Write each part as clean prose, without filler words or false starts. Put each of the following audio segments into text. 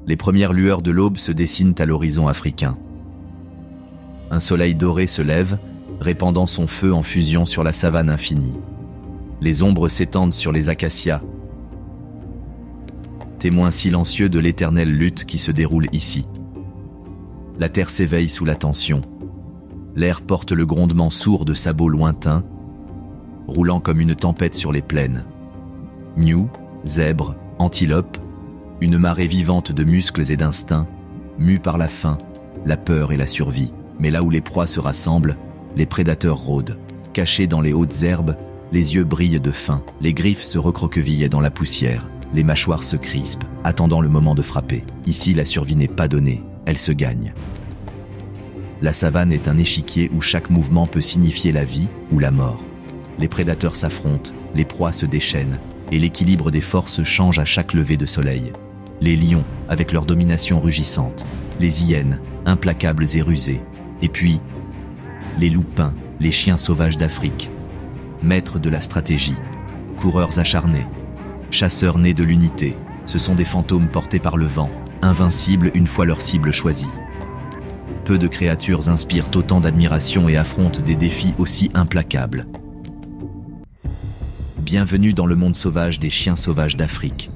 Les premières lueurs de l'aube se dessinent à l'horizon africain. Un soleil doré se lève, répandant son feu en fusion sur la savane infinie. Les ombres s'étendent sur les acacias, témoins silencieux de l'éternelle lutte qui se déroule ici. La terre s'éveille sous la tension. L'air porte le grondement sourd de sabots lointains, roulant comme une tempête sur les plaines. Gnous, zèbres, antilopes, une marée vivante de muscles et d'instincts, mus par la faim, la peur et la survie. Mais là où les proies se rassemblent, les prédateurs rôdent. Cachés dans les hautes herbes, les yeux brillent de faim, les griffes se recroquevillent dans la poussière, les mâchoires se crispent, attendant le moment de frapper. Ici, la survie n'est pas donnée, elle se gagne. La savane est un échiquier où chaque mouvement peut signifier la vie ou la mort. Les prédateurs s'affrontent, les proies se déchaînent, et l'équilibre des forces change à chaque lever de soleil. Les lions, avec leur domination rugissante, les hyènes, implacables et rusées, et puis les loups pins, les chiens sauvages d'Afrique, maîtres de la stratégie, coureurs acharnés, chasseurs nés de l'unité. Ce sont des fantômes portés par le vent, invincibles une fois leur cible choisie. Peu de créatures inspirent autant d'admiration et affrontent des défis aussi implacables. Bienvenue dans le monde sauvage des chiens sauvages d'Afrique.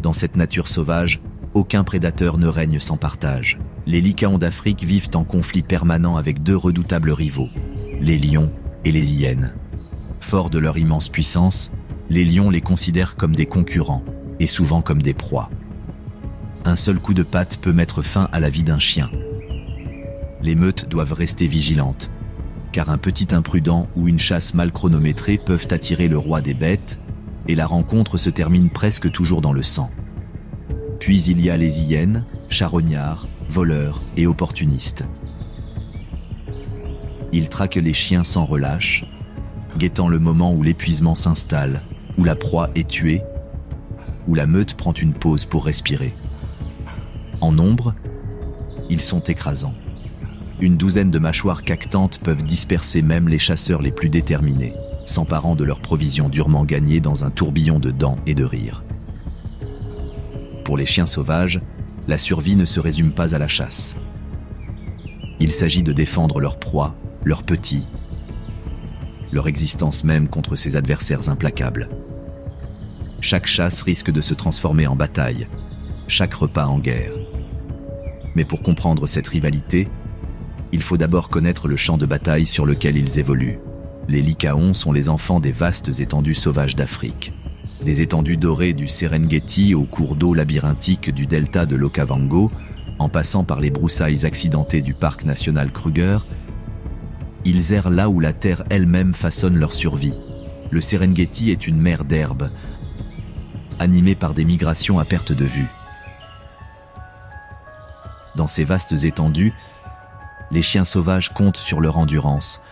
Dans cette nature sauvage, aucun prédateur ne règne sans partage. Les lycaons d'Afrique vivent en conflit permanent avec deux redoutables rivaux, les lions et les hyènes. Forts de leur immense puissance, les lions les considèrent comme des concurrents, et souvent comme des proies. Un seul coup de patte peut mettre fin à la vie d'un chien. Les meutes doivent rester vigilantes, car un petit imprudent ou une chasse mal chronométrée peuvent attirer le roi des bêtes, et la rencontre se termine presque toujours dans le sang. Puis il y a les hyènes, charognards, voleurs et opportunistes. Ils traquent les chiens sans relâche, guettant le moment où l'épuisement s'installe, où la proie est tuée, où la meute prend une pause pour respirer. En nombre, ils sont écrasants. Une douzaine de mâchoires caquetantes peuvent disperser même les chasseurs les plus déterminés, s'emparant de leurs provisions durement gagnées dans un tourbillon de dents et de rires. Pour les chiens sauvages, la survie ne se résume pas à la chasse. Il s'agit de défendre leur proie, leurs petits, leur existence même contre ces adversaires implacables. Chaque chasse risque de se transformer en bataille, chaque repas en guerre. Mais pour comprendre cette rivalité, il faut d'abord connaître le champ de bataille sur lequel ils évoluent. Les lycaons sont les enfants des vastes étendues sauvages d'Afrique. Des étendues dorées du Serengeti aux cours d'eau labyrinthiques du delta de l'Okavango, en passant par les broussailles accidentées du parc national Kruger, ils errent là où la terre elle-même façonne leur survie. Le Serengeti est une mer d'herbe, animée par des migrations à perte de vue. Dans ces vastes étendues, les chiens sauvages comptent sur leur endurance,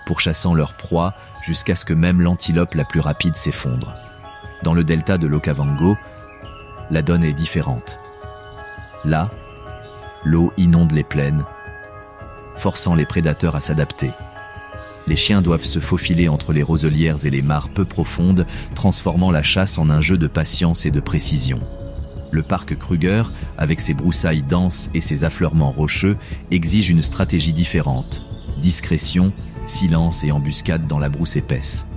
pourchassant leur proie jusqu'à ce que même l'antilope la plus rapide s'effondre. Dans le delta de l'Okavango, la donne est différente. Là, l'eau inonde les plaines, forçant les prédateurs à s'adapter. Les chiens doivent se faufiler entre les roselières et les mares peu profondes, transformant la chasse en un jeu de patience et de précision. Le parc Kruger, avec ses broussailles denses et ses affleurements rocheux, exige une stratégie différente. Discrétion, silence et embuscade dans la brousse épaisse.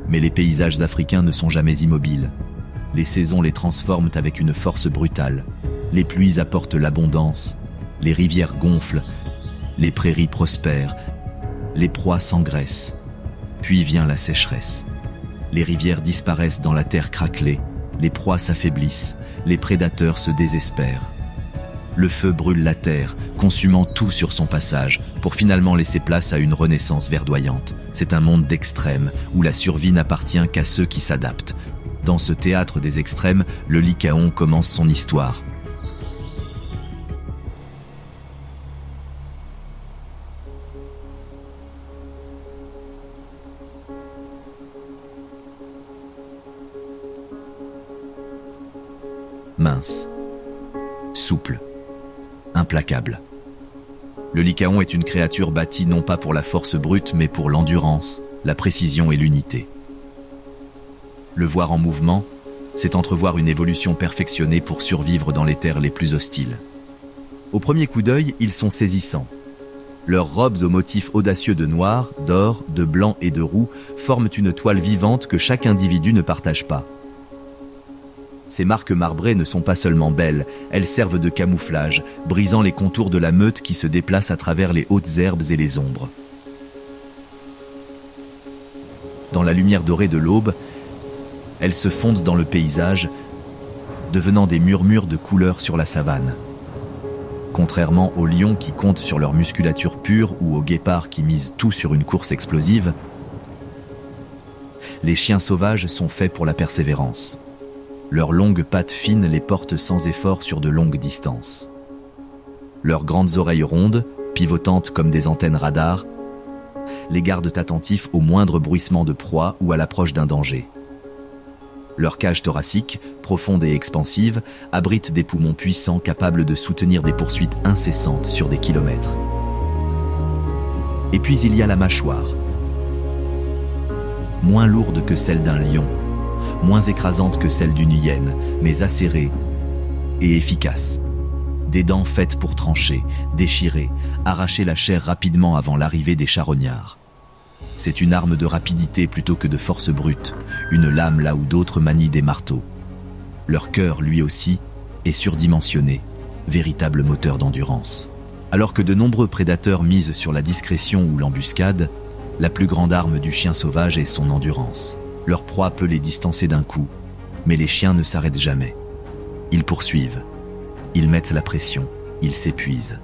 Mais les paysages africains ne sont jamais immobiles. Les saisons les transforment avec une force brutale. Les pluies apportent l'abondance, les rivières gonflent, les prairies prospèrent, les proies s'engraissent. Puis vient la sécheresse. Les rivières disparaissent dans la terre craquelée, les proies s'affaiblissent, les prédateurs se désespèrent. Le feu brûle la terre, consumant tout sur son passage, pour finalement laisser place à une renaissance verdoyante. C'est un monde d'extrêmes, où la survie n'appartient qu'à ceux qui s'adaptent. Dans ce théâtre des extrêmes, le lycaon commence son histoire. Mince, souple, implacable. Le lycaon est une créature bâtie non pas pour la force brute, mais pour l'endurance, la précision et l'unité. Le voir en mouvement, c'est entrevoir une évolution perfectionnée pour survivre dans les terres les plus hostiles. Au premier coup d'œil, ils sont saisissants. Leurs robes aux motifs audacieux de noir, d'or, de blanc et de roux forment une toile vivante que chaque individu ne partage pas. Ces marques marbrées ne sont pas seulement belles, elles servent de camouflage, brisant les contours de la meute qui se déplace à travers les hautes herbes et les ombres. Dans la lumière dorée de l'aube, elles se fondent dans le paysage, devenant des murmures de couleurs sur la savane. Contrairement aux lions qui comptent sur leur musculature pure ou aux guépards qui misent tout sur une course explosive, les chiens sauvages sont faits pour la persévérance. Leurs longues pattes fines les portent sans effort sur de longues distances. Leurs grandes oreilles rondes, pivotantes comme des antennes radar, les gardent attentifs au moindre bruissement de proie ou à l'approche d'un danger. Leur cage thoracique, profonde et expansive, abrite des poumons puissants capables de soutenir des poursuites incessantes sur des kilomètres. Et puis il y a la mâchoire. Moins lourde que celle d'un lion, moins écrasante que celle d'une hyène, mais acérée et efficace. Des dents faites pour trancher, déchirer, arracher la chair rapidement avant l'arrivée des charognards. C'est une arme de rapidité plutôt que de force brute, une lame là où d'autres manient des marteaux. Leur cœur, lui aussi, est surdimensionné, véritable moteur d'endurance. Alors que de nombreux prédateurs misent sur la discrétion ou l'embuscade, la plus grande arme du chien sauvage est son endurance. Leur proie peut les distancer d'un coup, mais les chiens ne s'arrêtent jamais. Ils poursuivent, ils mettent la pression, ils s'épuisent,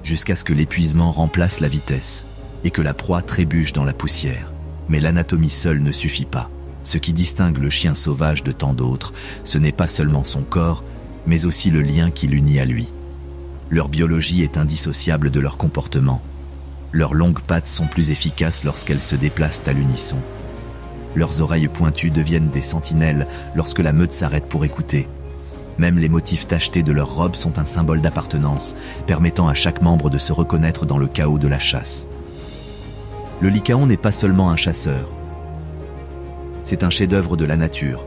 jusqu'à ce que l'épuisement remplace la vitesse et que la proie trébuche dans la poussière. Mais l'anatomie seule ne suffit pas. Ce qui distingue le chien sauvage de tant d'autres, ce n'est pas seulement son corps, mais aussi le lien qui l'unit à lui. Leur biologie est indissociable de leur comportement. Leurs longues pattes sont plus efficaces lorsqu'elles se déplacent à l'unisson. Leurs oreilles pointues deviennent des sentinelles lorsque la meute s'arrête pour écouter. Même les motifs tachetés de leurs robes sont un symbole d'appartenance, permettant à chaque membre de se reconnaître dans le chaos de la chasse. Le lycaon n'est pas seulement un chasseur. C'est un chef-d'œuvre de la nature.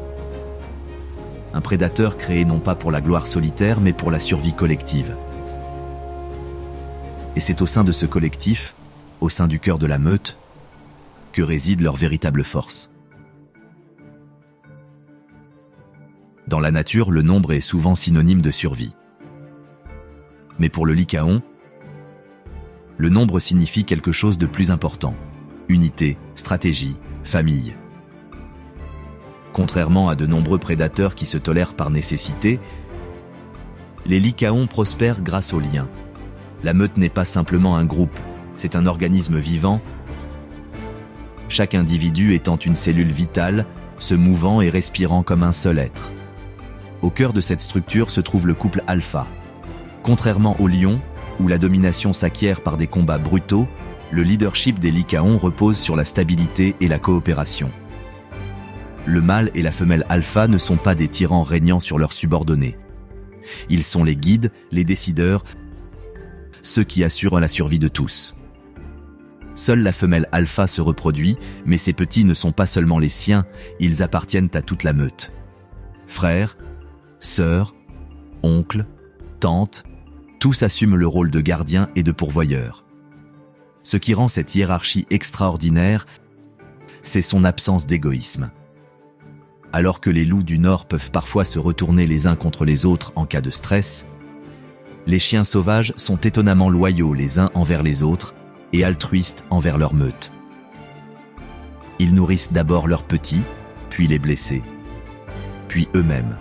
Un prédateur créé non pas pour la gloire solitaire, mais pour la survie collective. Et c'est au sein de ce collectif, au sein du cœur de la meute, que réside leur véritable force. Dans la nature, le nombre est souvent synonyme de survie. Mais pour le lycaon, le nombre signifie quelque chose de plus important. Unité, stratégie, famille. Contrairement à de nombreux prédateurs qui se tolèrent par nécessité, les lycaons prospèrent grâce aux liens. La meute n'est pas simplement un groupe, c'est un organisme vivant, chaque individu étant une cellule vitale, se mouvant et respirant comme un seul être. Au cœur de cette structure se trouve le couple alpha. Contrairement au lion, où la domination s'acquiert par des combats brutaux, le leadership des lycaons repose sur la stabilité et la coopération. Le mâle et la femelle alpha ne sont pas des tyrans régnant sur leurs subordonnés. Ils sont les guides, les décideurs, ceux qui assurent la survie de tous. Seule la femelle alpha se reproduit, mais ses petits ne sont pas seulement les siens, ils appartiennent à toute la meute. Frères, sœurs, oncles, tantes, tous assument le rôle de gardien et de pourvoyeur. Ce qui rend cette hiérarchie extraordinaire, c'est son absence d'égoïsme. Alors que les loups du Nord peuvent parfois se retourner les uns contre les autres en cas de stress, les chiens sauvages sont étonnamment loyaux les uns envers les autres et altruistes envers leur meute. Ils nourrissent d'abord leurs petits, puis les blessés, puis eux-mêmes.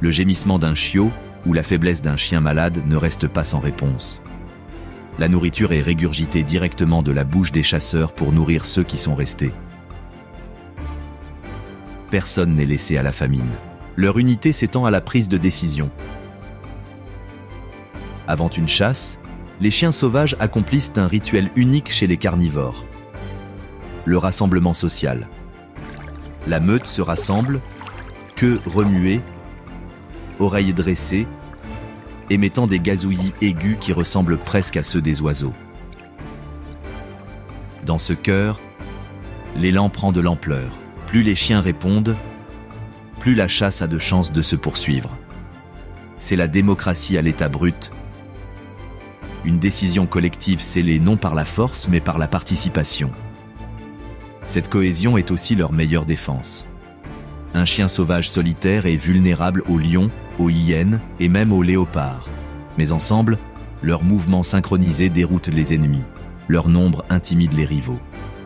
Le gémissement d'un chiot ou la faiblesse d'un chien malade ne reste pas sans réponse. La nourriture est régurgitée directement de la bouche des chasseurs pour nourrir ceux qui sont restés. Personne n'est laissé à la famine. Leur unité s'étend à la prise de décision. Avant une chasse, les chiens sauvages accomplissent un rituel unique chez les carnivores. Le rassemblement social. La meute se rassemble, queue remuée, oreilles dressées, émettant des gazouillis aigus qui ressemblent presque à ceux des oiseaux. Dans ce chœur, l'élan prend de l'ampleur. Plus les chiens répondent, plus la chasse a de chances de se poursuivre. C'est la démocratie à l'état brut. Une décision collective scellée non par la force mais par la participation. Cette cohésion est aussi leur meilleure défense. Un chien sauvage solitaire est vulnérable aux lions, aux hyènes et même aux léopards. Mais ensemble, leurs mouvements synchronisés déroutent les ennemis. Leur nombre intimide les rivaux.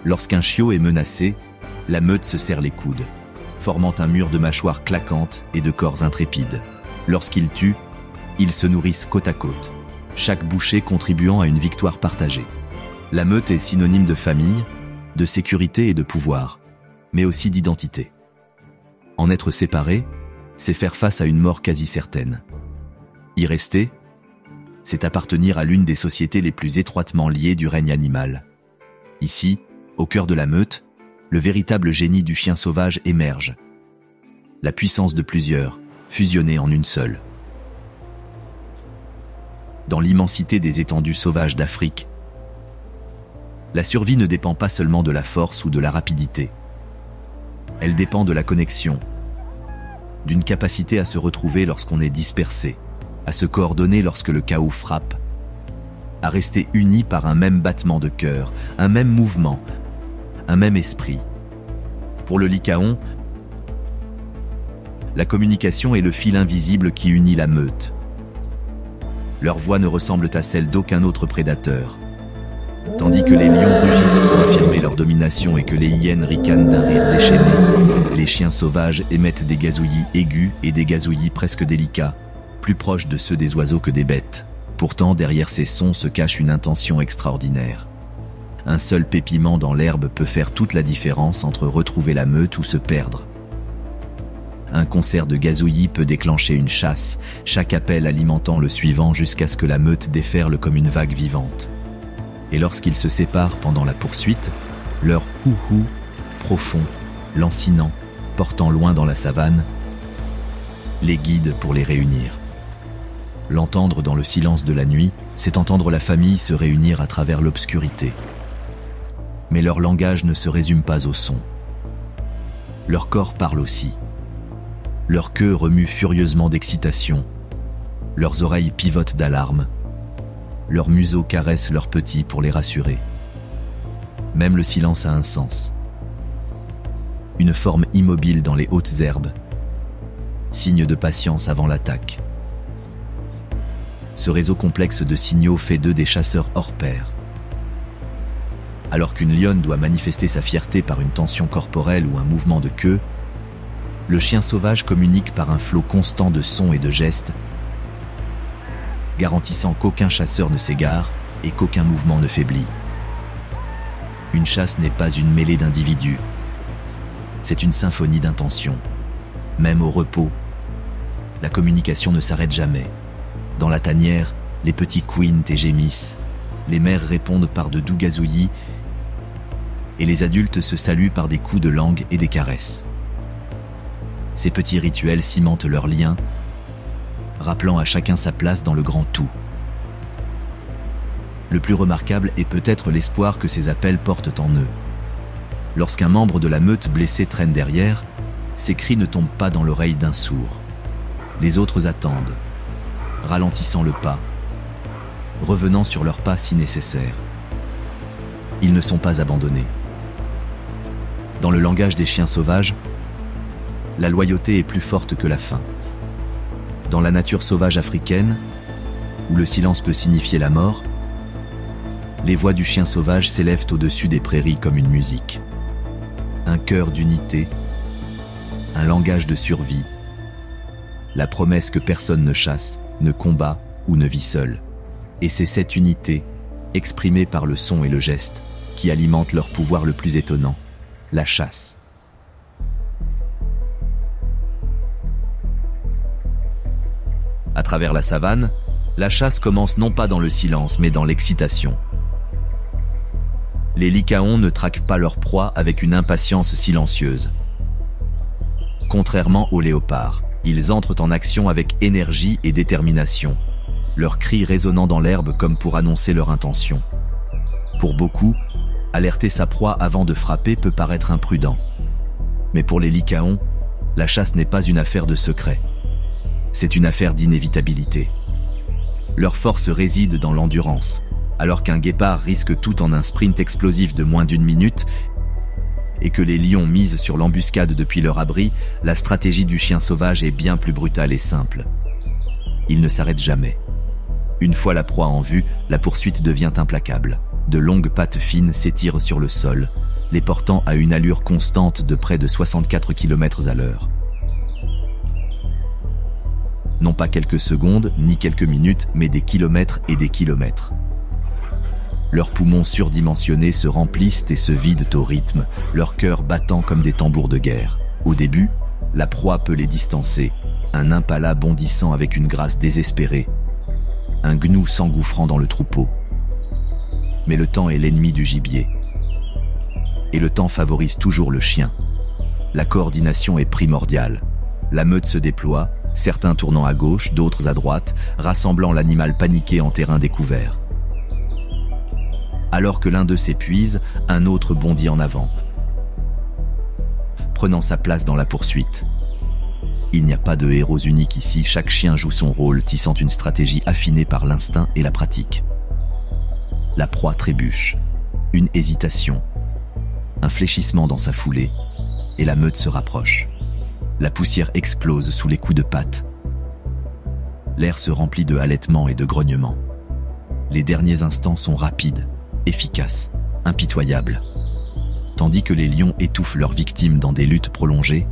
Lorsqu'un chiot est menacé, la meute se serre les coudes, formant un mur de mâchoires claquantes et de corps intrépides. Lorsqu'ils tuent, ils se nourrissent côte à côte, chaque bouchée contribuant à une victoire partagée. La meute est synonyme de famille, de sécurité et de pouvoir, mais aussi d'identité. En être séparé, c'est faire face à une mort quasi certaine. Y rester, c'est appartenir à l'une des sociétés les plus étroitement liées du règne animal. Ici, au cœur de la meute, le véritable génie du chien sauvage émerge. La puissance de plusieurs, fusionnée en une seule. Dans l'immensité des étendues sauvages d'Afrique, la survie ne dépend pas seulement de la force ou de la rapidité. Elle dépend de la connexion, d'une capacité à se retrouver lorsqu'on est dispersé, à se coordonner lorsque le chaos frappe, à rester unis par un même battement de cœur, un même mouvement, un même esprit. Pour le lycaon, la communication est le fil invisible qui unit la meute. Leurs voix ne ressemblent à celles d'aucun autre prédateur. Tandis que les lions rugissent pour affirmer leur domination et que les hyènes ricanent d'un rire déchaîné, les chiens sauvages émettent des gazouillis aigus et des gazouillis presque délicats, plus proches de ceux des oiseaux que des bêtes. Pourtant, derrière ces sons se cache une intention extraordinaire. Un seul pépiment dans l'herbe peut faire toute la différence entre retrouver la meute ou se perdre. Un concert de gazouillis peut déclencher une chasse, chaque appel alimentant le suivant jusqu'à ce que la meute déferle comme une vague vivante. Et lorsqu'ils se séparent pendant la poursuite, leur hou-hou, profond, lancinant, portant loin dans la savane, les guide pour les réunir. L'entendre dans le silence de la nuit, c'est entendre la famille se réunir à travers l'obscurité. Mais leur langage ne se résume pas au son. Leur corps parle aussi. Leur queue remue furieusement d'excitation. Leurs oreilles pivotent d'alarme. Leurs museaux caressent leurs petits pour les rassurer. Même le silence a un sens. Une forme immobile dans les hautes herbes. Signe de patience avant l'attaque. Ce réseau complexe de signaux fait d'eux des chasseurs hors pair. Alors qu'une lionne doit manifester sa fierté par une tension corporelle ou un mouvement de queue, le chien sauvage communique par un flot constant de sons et de gestes, garantissant qu'aucun chasseur ne s'égare et qu'aucun mouvement ne faiblit. Une chasse n'est pas une mêlée d'individus, c'est une symphonie d'intentions. Même au repos, la communication ne s'arrête jamais. Dans la tanière, les petits couinent et gémissent, les mères répondent par de doux gazouillis et les adultes se saluent par des coups de langue et des caresses. Ces petits rituels cimentent leurs liens, rappelant à chacun sa place dans le grand tout. Le plus remarquable est peut-être l'espoir que ces appels portent en eux. Lorsqu'un membre de la meute blessé traîne derrière, ses cris ne tombent pas dans l'oreille d'un sourd. Les autres attendent, ralentissant le pas, revenant sur leurs pas si nécessaire. Ils ne sont pas abandonnés. Dans le langage des chiens sauvages, la loyauté est plus forte que la faim. Dans la nature sauvage africaine, où le silence peut signifier la mort, les voix du chien sauvage s'élèvent au-dessus des prairies comme une musique. Un cœur d'unité, un langage de survie, la promesse que personne ne chasse, ne combat ou ne vit seul. Et c'est cette unité, exprimée par le son et le geste, qui alimente leur pouvoir le plus étonnant, la chasse. À travers la savane, la chasse commence non pas dans le silence, mais dans l'excitation. Les lycaons ne traquent pas leur proie avec une impatience silencieuse. Contrairement aux léopards, ils entrent en action avec énergie et détermination, leurs cris résonnant dans l'herbe comme pour annoncer leur intention. Pour beaucoup, alerter sa proie avant de frapper peut paraître imprudent. Mais pour les lycaons, la chasse n'est pas une affaire de secret. C'est une affaire d'inévitabilité. Leur force réside dans l'endurance. Alors qu'un guépard risque tout en un sprint explosif de moins d'1 minute et que les lions misent sur l'embuscade depuis leur abri, la stratégie du chien sauvage est bien plus brutale et simple. Il ne s'arrête jamais. Une fois la proie en vue, la poursuite devient implacable. De longues pattes fines s'étirent sur le sol, les portant à une allure constante de près de 64 km à l'heure. Non pas quelques secondes, ni quelques minutes, mais des kilomètres et des kilomètres. Leurs poumons surdimensionnés se remplissent et se vident au rythme, leur cœur battant comme des tambours de guerre. Au début, la proie peut les distancer, un impala bondissant avec une grâce désespérée, un gnou s'engouffrant dans le troupeau. Mais le temps est l'ennemi du gibier. Et le temps favorise toujours le chien. La coordination est primordiale. La meute se déploie, certains tournant à gauche, d'autres à droite, rassemblant l'animal paniqué en terrain découvert. Alors que l'un d'eux s'épuise, un autre bondit en avant, prenant sa place dans la poursuite. Il n'y a pas de héros uniques ici, chaque chien joue son rôle, tissant une stratégie affinée par l'instinct et la pratique. La proie trébuche, une hésitation, un fléchissement dans sa foulée, et la meute se rapproche. La poussière explose sous les coups de patte. L'air se remplit de halètements et de grognements. Les derniers instants sont rapides, efficaces, impitoyables. Tandis que les lions étouffent leurs victimes dans des luttes prolongées,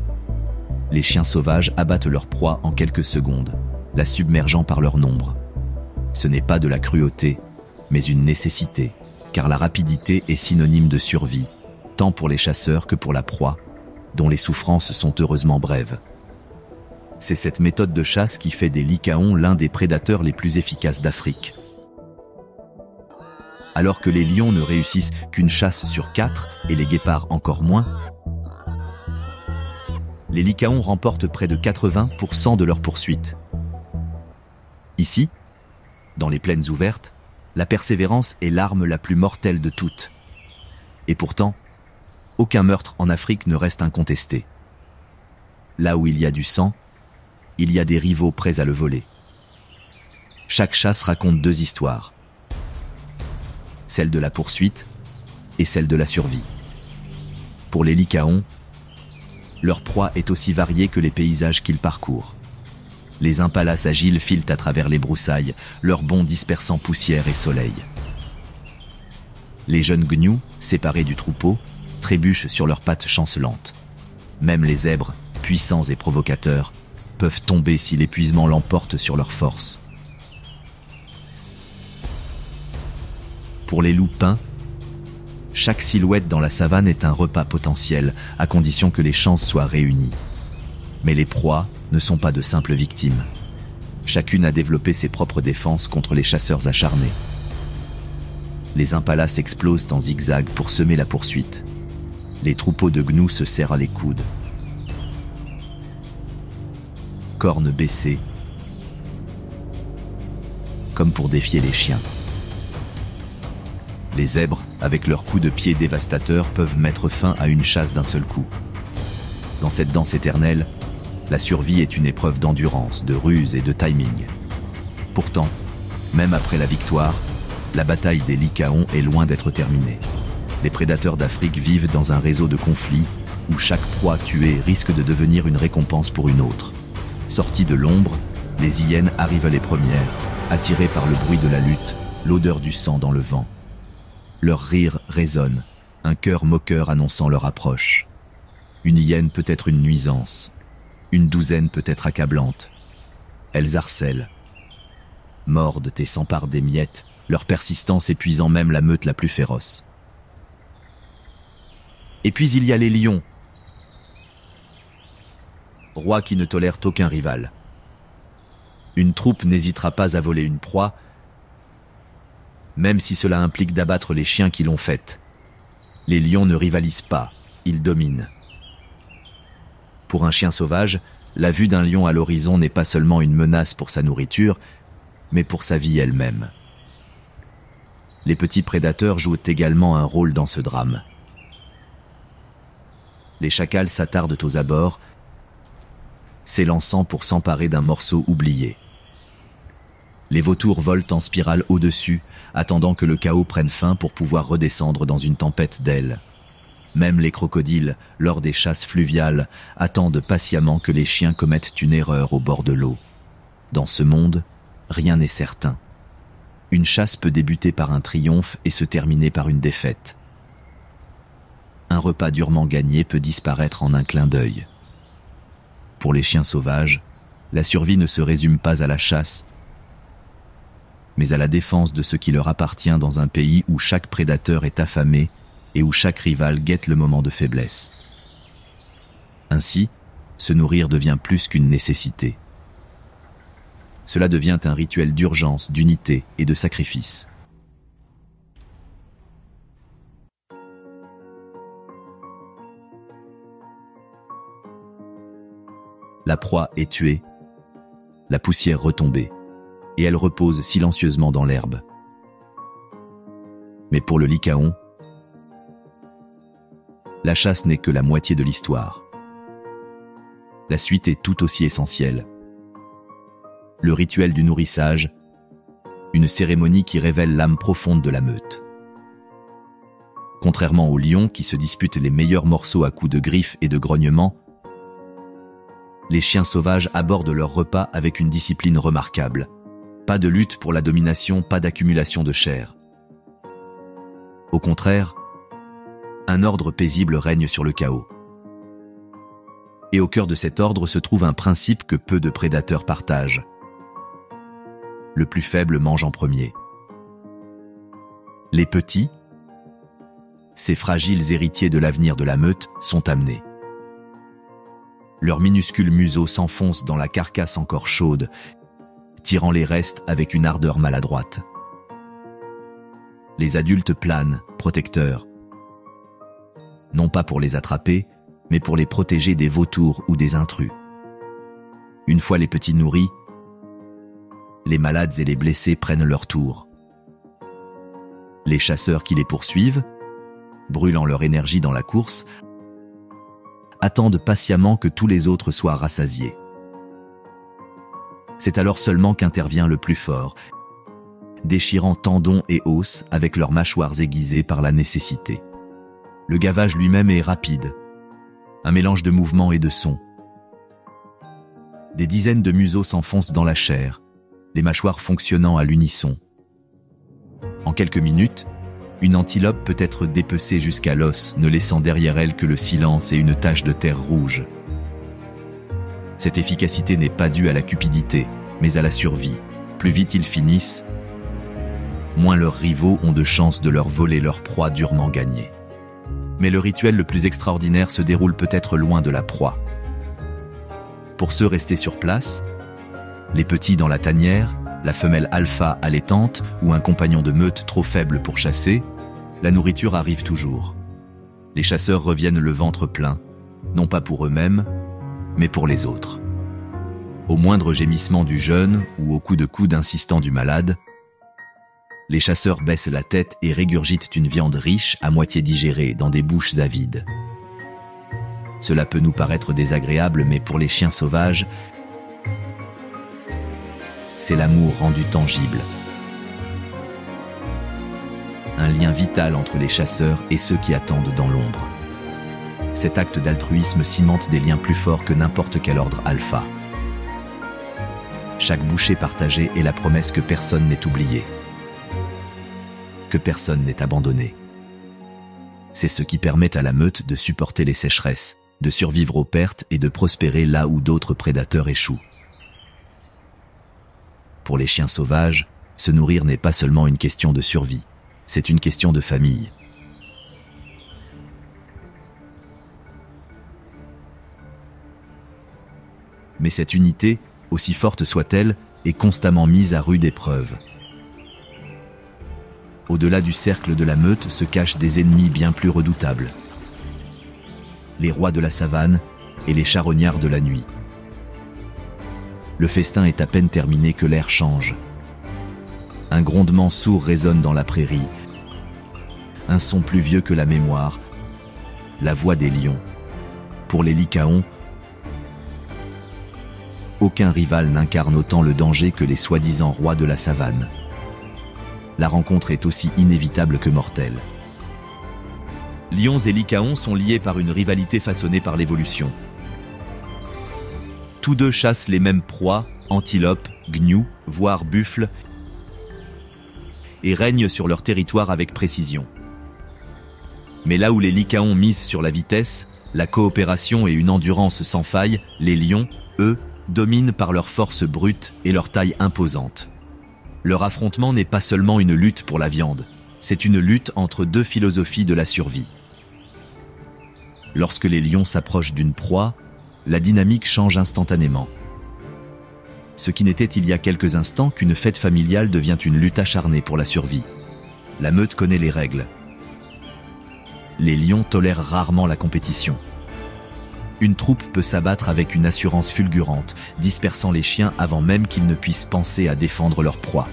les chiens sauvages abattent leur proie en quelques secondes, la submergeant par leur nombre. Ce n'est pas de la cruauté, mais une nécessité, car la rapidité est synonyme de survie, tant pour les chasseurs que pour la proie, dont les souffrances sont heureusement brèves. C'est cette méthode de chasse qui fait des lycaons l'un des prédateurs les plus efficaces d'Afrique. Alors que les lions ne réussissent qu'une chasse sur 4 et les guépards encore moins, les lycaons remportent près de 80% de leur poursuite. Ici, dans les plaines ouvertes, la persévérance est l'arme la plus mortelle de toutes. Et pourtant, aucun meurtre en Afrique ne reste incontesté. Là où il y a du sang, il y a des rivaux prêts à le voler. Chaque chasse raconte 2 histoires. Celle de la poursuite et celle de la survie. Pour les lycaons, leur proie est aussi variée que les paysages qu'ils parcourent. Les impalas agiles filent à travers les broussailles, leurs bonds dispersant poussière et soleil. Les jeunes gnous, séparés du troupeau, trébuchent sur leurs pattes chancelantes. Même les zèbres, puissants et provocateurs, peuvent tomber si l'épuisement l'emporte sur leur force. Pour les loups pins, chaque silhouette dans la savane est un repas potentiel, à condition que les chances soient réunies. Mais les proies ne sont pas de simples victimes. Chacune a développé ses propres défenses contre les chasseurs acharnés. Les impalas explosent en zigzag pour semer la poursuite. Les troupeaux de gnous se serrent les coudes. Cornes baissées, comme pour défier les chiens. Les zèbres, avec leurs coups de pied dévastateurs, peuvent mettre fin à une chasse d'un seul coup. Dans cette danse éternelle, la survie est une épreuve d'endurance, de ruse et de timing. Pourtant, même après la victoire, la bataille des lycaons est loin d'être terminée. Les prédateurs d'Afrique vivent dans un réseau de conflits où chaque proie tuée risque de devenir une récompense pour une autre. Sorties de l'ombre, les hyènes arrivent les premières, attirées par le bruit de la lutte, l'odeur du sang dans le vent. Leur rire résonne, un cœur moqueur annonçant leur approche. Une hyène peut être une nuisance, une douzaine peut être accablante. Elles harcèlent, mordent et s'emparent des miettes, leur persistance épuisant même la meute la plus féroce. Et puis il y a les lions, rois qui ne tolèrent aucun rival. Une troupe n'hésitera pas à voler une proie, même si cela implique d'abattre les chiens qui l'ont faite. Les lions ne rivalisent pas, ils dominent. Pour un chien sauvage, la vue d'un lion à l'horizon n'est pas seulement une menace pour sa nourriture, mais pour sa vie elle-même. Les petits prédateurs jouent également un rôle dans ce drame. Les chacals s'attardent aux abords, s'élançant pour s'emparer d'un morceau oublié. Les vautours volent en spirale au-dessus, attendant que le chaos prenne fin pour pouvoir redescendre dans une tempête d'ailes. Même les crocodiles, lors des chasses fluviales, attendent patiemment que les chiens commettent une erreur au bord de l'eau. Dans ce monde, rien n'est certain. Une chasse peut débuter par un triomphe et se terminer par une défaite. Un repas durement gagné peut disparaître en un clin d'œil. Pour les chiens sauvages, la survie ne se résume pas à la chasse, mais à la défense de ce qui leur appartient dans un pays où chaque prédateur est affamé et où chaque rival guette le moment de faiblesse. Ainsi, se nourrir devient plus qu'une nécessité. Cela devient un rituel d'urgence, d'unité et de sacrifice. La proie est tuée, la poussière retombée, et elle repose silencieusement dans l'herbe. Mais pour le lycaon, la chasse n'est que la moitié de l'histoire. La suite est tout aussi essentielle. Le rituel du nourrissage, une cérémonie qui révèle l'âme profonde de la meute. Contrairement aux lions qui se disputent les meilleurs morceaux à coups de griffes et de grognements, les chiens sauvages abordent leur repas avec une discipline remarquable. Pas de lutte pour la domination, pas d'accumulation de chair. Au contraire, un ordre paisible règne sur le chaos. Et au cœur de cet ordre se trouve un principe que peu de prédateurs partagent. Le plus faible mange en premier. Les petits, ces fragiles héritiers de l'avenir de la meute, sont amenés. Leur minuscule museau s'enfonce dans la carcasse encore chaude, tirant les restes avec une ardeur maladroite. Les adultes planent, protecteurs. Non pas pour les attraper, mais pour les protéger des vautours ou des intrus. Une fois les petits nourris, les malades et les blessés prennent leur tour. Les chasseurs qui les poursuivent, brûlant leur énergie dans la course, attendent patiemment que tous les autres soient rassasiés. C'est alors seulement qu'intervient le plus fort, déchirant tendons et os avec leurs mâchoires aiguisées par la nécessité. Le gavage lui-même est rapide, un mélange de mouvements et de sons. Des dizaines de museaux s'enfoncent dans la chair, les mâchoires fonctionnant à l'unisson. En quelques minutes, une antilope peut être dépecée jusqu'à l'os, ne laissant derrière elle que le silence et une tache de terre rouge. Cette efficacité n'est pas due à la cupidité, mais à la survie. Plus vite ils finissent, moins leurs rivaux ont de chances de leur voler leur proie durement gagnée. Mais le rituel le plus extraordinaire se déroule peut-être loin de la proie. Pour ceux restés sur place, les petits dans la tanière, la femelle alpha allaitante ou un compagnon de meute trop faible pour chasser, la nourriture arrive toujours. Les chasseurs reviennent le ventre plein, non pas pour eux-mêmes, mais pour les autres. Au moindre gémissement du jeune ou au coup de coude insistant du malade, les chasseurs baissent la tête et régurgitent une viande riche à moitié digérée dans des bouches avides. Cela peut nous paraître désagréable, mais pour les chiens sauvages, c'est l'amour rendu tangible. Un lien vital entre les chasseurs et ceux qui attendent dans l'ombre. Cet acte d'altruisme cimente des liens plus forts que n'importe quel ordre alpha. Chaque bouchée partagée est la promesse que personne n'est oublié, que personne n'est abandonné. C'est ce qui permet à la meute de supporter les sécheresses, de survivre aux pertes et de prospérer là où d'autres prédateurs échouent. Pour les chiens sauvages, se nourrir n'est pas seulement une question de survie, c'est une question de famille. Mais cette unité, aussi forte soit-elle, est constamment mise à rude épreuve. Au-delà du cercle de la meute se cachent des ennemis bien plus redoutables. Les rois de la savane et les charognards de la nuit. Le festin est à peine terminé que l'air change. Un grondement sourd résonne dans la prairie. Un son plus vieux que la mémoire. La voix des lions. Pour les lycaons, aucun rival n'incarne autant le danger que les soi-disant rois de la savane. La rencontre est aussi inévitable que mortelle. Lions et lycaons sont liés par une rivalité façonnée par l'évolution. Tous deux chassent les mêmes proies, antilopes, gnous, voire buffles, et règnent sur leur territoire avec précision. Mais là où les lycaons misent sur la vitesse, la coopération et une endurance sans faille, les lions, eux, dominent par leur force brute et leur taille imposante. Leur affrontement n'est pas seulement une lutte pour la viande, c'est une lutte entre deux philosophies de la survie. Lorsque les lions s'approchent d'une proie, la dynamique change instantanément. Ce qui n'était il y a quelques instants qu'une fête familiale devient une lutte acharnée pour la survie. La meute connaît les règles. Les lions tolèrent rarement la compétition. Une troupe peut s'abattre avec une assurance fulgurante, dispersant les chiens avant même qu'ils ne puissent penser à défendre leur proie.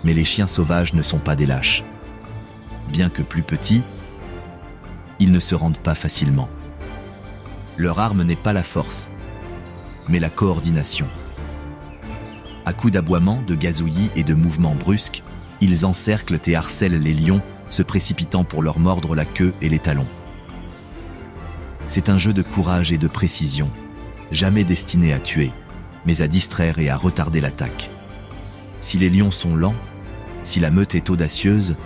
Mais les chiens sauvages ne sont pas des lâches. Bien que plus petits, ils ne se rendent pas facilement. Leur arme n'est pas la force, mais la coordination. À coups d'aboiements, de gazouillis et de mouvements brusques, ils encerclent et harcèlent les lions, se précipitant pour leur mordre la queue et les talons. C'est un jeu de courage et de précision, jamais destiné à tuer, mais à distraire et à retarder l'attaque. Si les lions sont lents, si la meute est audacieuse,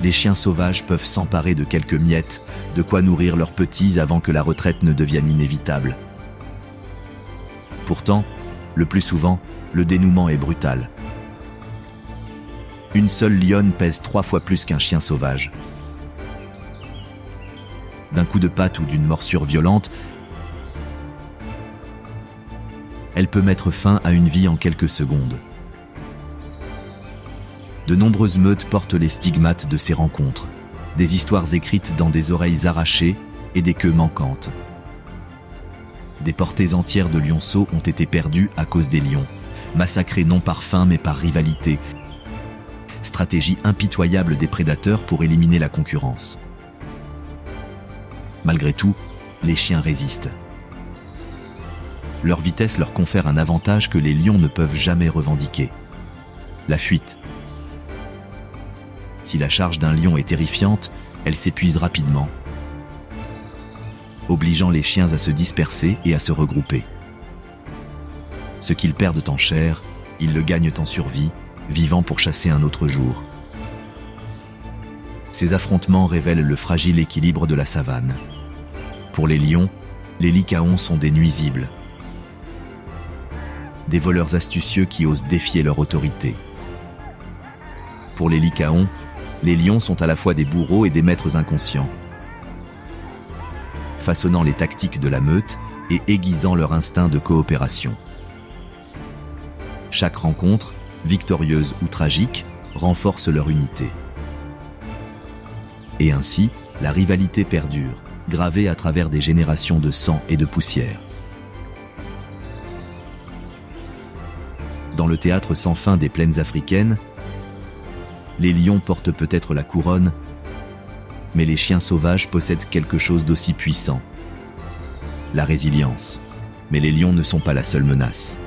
les chiens sauvages peuvent s'emparer de quelques miettes, de quoi nourrir leurs petits avant que la retraite ne devienne inévitable. Pourtant, le plus souvent, le dénouement est brutal. Une seule lionne pèse 3 fois plus qu'un chien sauvage. D'un coup de patte ou d'une morsure violente, elle peut mettre fin à une vie en quelques secondes. De nombreuses meutes portent les stigmates de ces rencontres, des histoires écrites dans des oreilles arrachées et des queues manquantes. Des portées entières de lionceaux ont été perdues à cause des lions, massacrés non par faim mais par rivalité, stratégie impitoyable des prédateurs pour éliminer la concurrence. Malgré tout, les chiens résistent. Leur vitesse leur confère un avantage que les lions ne peuvent jamais revendiquer: la fuite. Si la charge d'un lion est terrifiante, elle s'épuise rapidement, obligeant les chiens à se disperser et à se regrouper. Ce qu'ils perdent en chair, ils le gagnent en survie, vivant pour chasser un autre jour. Ces affrontements révèlent le fragile équilibre de la savane. Pour les lions, les lycaons sont des nuisibles, des voleurs astucieux qui osent défier leur autorité. Pour les lycaons, les lions sont à la fois des bourreaux et des maîtres inconscients, façonnant les tactiques de la meute et aiguisant leur instinct de coopération. Chaque rencontre, victorieuse ou tragique, renforce leur unité. Et ainsi, la rivalité perdure, gravée à travers des générations de sang et de poussière. Dans le théâtre sans fin des plaines africaines, les lions portent peut-être la couronne, mais les chiens sauvages possèdent quelque chose d'aussi puissant: la résilience. Mais les lions ne sont pas la seule menace.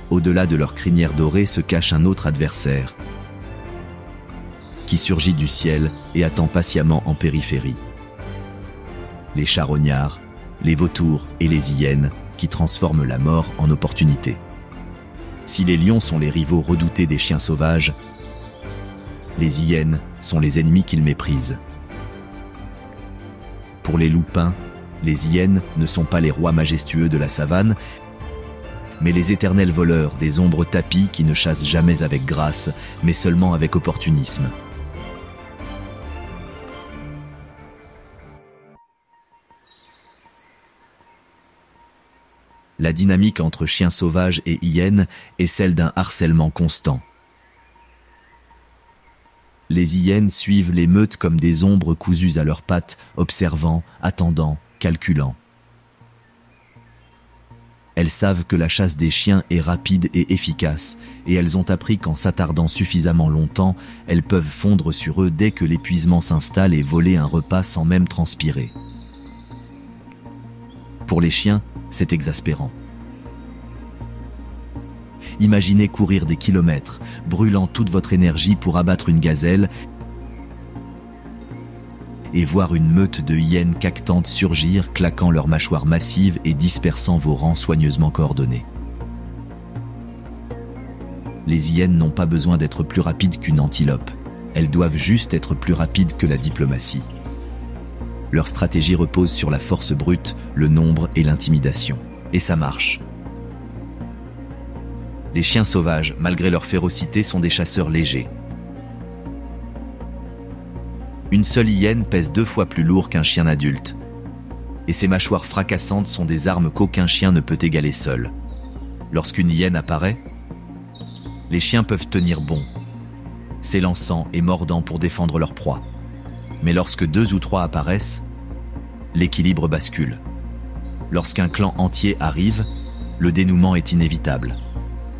Au-delà de leur crinière dorée se cache un autre adversaire, qui surgit du ciel et attend patiemment en périphérie. Les charognards, les vautours et les hyènes qui transforment la mort en opportunité. Si les lions sont les rivaux redoutés des chiens sauvages, les hyènes sont les ennemis qu'ils méprisent. Pour les loups-pins, les hyènes ne sont pas les rois majestueux de la savane, mais les éternels voleurs des ombres tapies qui ne chassent jamais avec grâce, mais seulement avec opportunisme. La dynamique entre chiens sauvages et hyènes est celle d'un harcèlement constant. Les hyènes suivent les meutes comme des ombres cousues à leurs pattes, observant, attendant, calculant. Elles savent que la chasse des chiens est rapide et efficace, et elles ont appris qu'en s'attardant suffisamment longtemps, elles peuvent fondre sur eux dès que l'épuisement s'installe et voler un repas sans même transpirer. Pour les chiens, c'est exaspérant. Imaginez courir des kilomètres, brûlant toute votre énergie pour abattre une gazelle et voir une meute de hyènes cactantes surgir, claquant leurs mâchoires massives et dispersant vos rangs soigneusement coordonnés. Les hyènes n'ont pas besoin d'être plus rapides qu'une antilope. Elles doivent juste être plus rapides que la diplomatie. Leur stratégie repose sur la force brute, le nombre et l'intimidation. Et ça marche. Les chiens sauvages, malgré leur férocité, sont des chasseurs légers. Une seule hyène pèse 2 fois plus lourd qu'un chien adulte. Et ses mâchoires fracassantes sont des armes qu'aucun chien ne peut égaler seul. Lorsqu'une hyène apparaît, les chiens peuvent tenir bon, s'élançant et mordant pour défendre leur proie. Mais lorsque 2 ou 3 apparaissent, l'équilibre bascule. Lorsqu'un clan entier arrive, le dénouement est inévitable.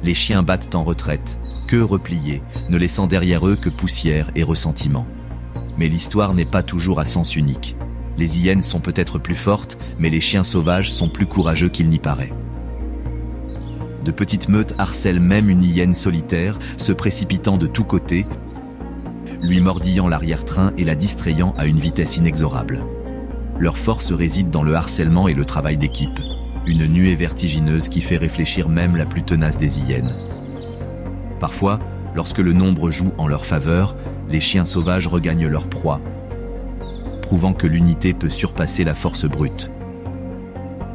Les chiens battent en retraite, queue repliée, ne laissant derrière eux que poussière et ressentiment. Mais l'histoire n'est pas toujours à sens unique. Les hyènes sont peut-être plus fortes, mais les chiens sauvages sont plus courageux qu'il n'y paraît. De petites meutes harcèlent même une hyène solitaire, se précipitant de tous côtés, lui mordillant l'arrière-train et la distrayant à une vitesse inexorable. Leur force réside dans le harcèlement et le travail d'équipe, une nuée vertigineuse qui fait réfléchir même la plus tenace des hyènes. Parfois, lorsque le nombre joue en leur faveur, les chiens sauvages regagnent leur proie, prouvant que l'unité peut surpasser la force brute.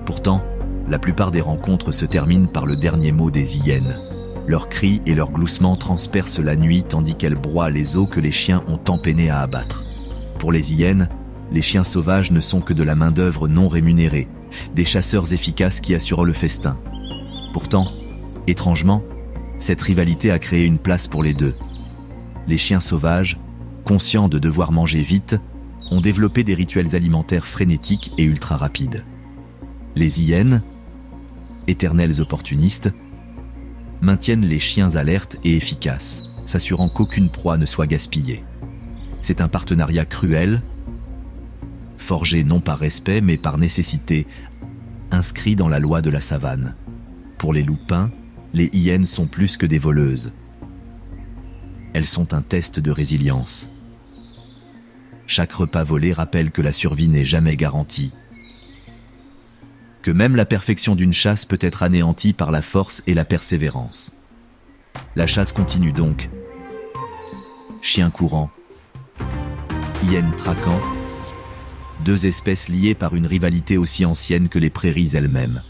Pourtant, la plupart des rencontres se terminent par le dernier mot des hyènes. Leurs cris et leurs gloussements transpercent la nuit tandis qu'elles broient les os que les chiens ont tant peiné à abattre. Pour les hyènes, les chiens sauvages ne sont que de la main-d'œuvre non rémunérée, des chasseurs efficaces qui assurent le festin. Pourtant, étrangement, cette rivalité a créé une place pour les deux. Les chiens sauvages, conscients de devoir manger vite, ont développé des rituels alimentaires frénétiques et ultra rapides. Les hyènes, éternels opportunistes, maintiennent les chiens alertes et efficaces, s'assurant qu'aucune proie ne soit gaspillée. C'est un partenariat cruel, forgé non par respect mais par nécessité, inscrit dans la loi de la savane. Pour les loups-pins, les hyènes sont plus que des voleuses. Elles sont un test de résilience. Chaque repas volé rappelle que la survie n'est jamais garantie, que même la perfection d'une chasse peut être anéantie par la force et la persévérance. La chasse continue donc. Chien courant, hyène traquant, 2 espèces liées par une rivalité aussi ancienne que les prairies elles-mêmes.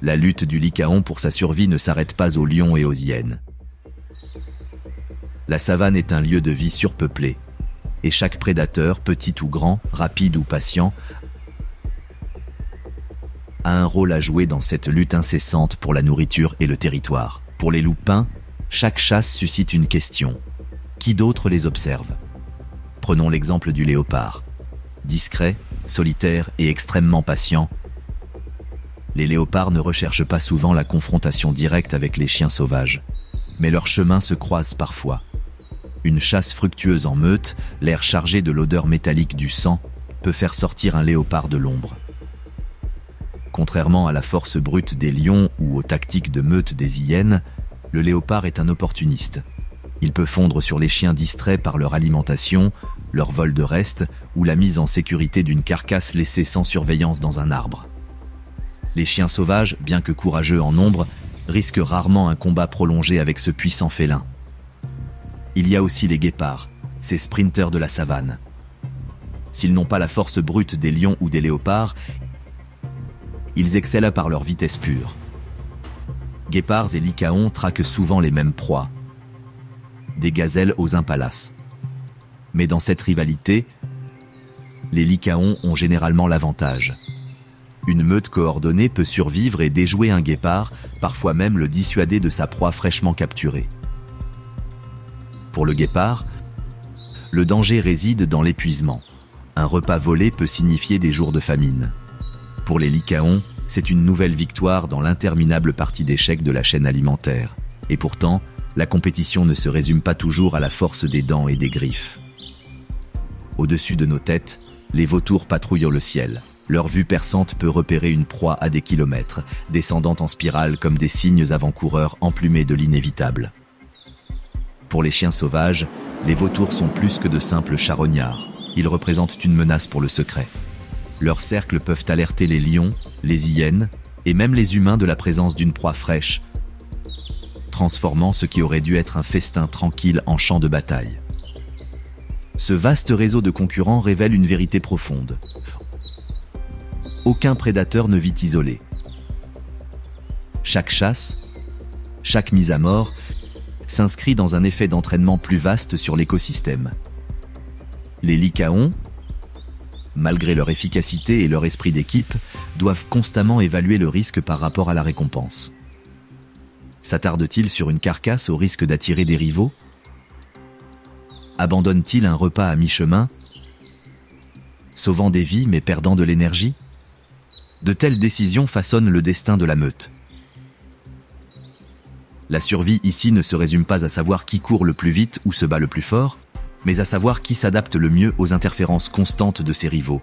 La lutte du lycaon pour sa survie ne s'arrête pas aux lions et aux hyènes. La savane est un lieu de vie surpeuplé, et chaque prédateur, petit ou grand, rapide ou patient, a un rôle à jouer dans cette lutte incessante pour la nourriture et le territoire. Pour les loups-pins, chaque chasse suscite une question. Qui d'autre les observe? Prenons l'exemple du léopard. Discret, solitaire et extrêmement patient, les léopards ne recherchent pas souvent la confrontation directe avec les chiens sauvages, mais leurs chemins se croisent parfois. Une chasse fructueuse en meute, l'air chargé de l'odeur métallique du sang, peut faire sortir un léopard de l'ombre. Contrairement à la force brute des lions ou aux tactiques de meute des hyènes, le léopard est un opportuniste. Il peut fondre sur les chiens distraits par leur alimentation, leur vol de reste ou la mise en sécurité d'une carcasse laissée sans surveillance dans un arbre. Les chiens sauvages, bien que courageux en nombre, risquent rarement un combat prolongé avec ce puissant félin. Il y a aussi les guépards, ces sprinteurs de la savane. S'ils n'ont pas la force brute des lions ou des léopards, ils excellent par leur vitesse pure. Guépards et lycaons traquent souvent les mêmes proies, des gazelles aux impalas. Mais dans cette rivalité, les lycaons ont généralement l'avantage. Une meute coordonnée peut survivre et déjouer un guépard, parfois même le dissuader de sa proie fraîchement capturée. Pour le guépard, le danger réside dans l'épuisement. Un repas volé peut signifier des jours de famine. Pour les lycaons, c'est une nouvelle victoire dans l'interminable partie d'échecs de la chaîne alimentaire. Et pourtant, la compétition ne se résume pas toujours à la force des dents et des griffes. Au-dessus de nos têtes, les vautours patrouillent le ciel. Leur vue perçante peut repérer une proie à des kilomètres, descendant en spirale comme des cygnes avant-coureurs emplumés de l'inévitable. Pour les chiens sauvages, les vautours sont plus que de simples charognards. Ils représentent une menace pour le secret. Leurs cercles peuvent alerter les lions, les hyènes et même les humains de la présence d'une proie fraîche, transformant ce qui aurait dû être un festin tranquille en champ de bataille. Ce vaste réseau de concurrents révèle une vérité profonde. Aucun prédateur ne vit isolé. Chaque chasse, chaque mise à mort, s'inscrit dans un effet d'entraînement plus vaste sur l'écosystème. Les lycaons, malgré leur efficacité et leur esprit d'équipe, doivent constamment évaluer le risque par rapport à la récompense. S'attarde-t-il sur une carcasse au risque d'attirer des rivaux? Abandonne-t-il un repas à mi-chemin, sauvant des vies mais perdant de l'énergie? De telles décisions façonnent le destin de la meute. La survie ici ne se résume pas à savoir qui court le plus vite ou se bat le plus fort, mais à savoir qui s'adapte le mieux aux interférences constantes de ses rivaux.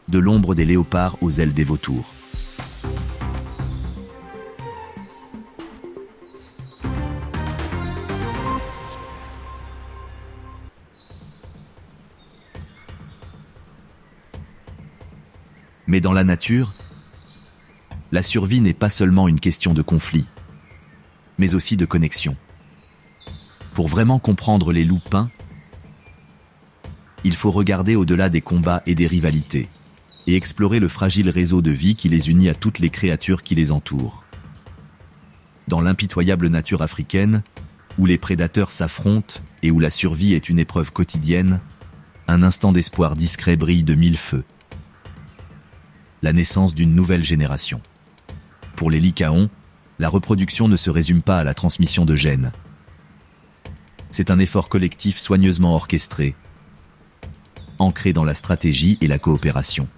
De l'ombre des léopards aux ailes des vautours. Mais dans la nature, la survie n'est pas seulement une question de conflit, mais aussi de connexion. Pour vraiment comprendre les loups pins, il faut regarder au-delà des combats et des rivalités, et explorer le fragile réseau de vie qui les unit à toutes les créatures qui les entourent. Dans l'impitoyable nature africaine, où les prédateurs s'affrontent et où la survie est une épreuve quotidienne, un instant d'espoir discret brille de mille feux. La naissance d'une nouvelle génération. Pour les lycaons, la reproduction ne se résume pas à la transmission de gènes. C'est un effort collectif soigneusement orchestré, ancré dans la stratégie et la coopération.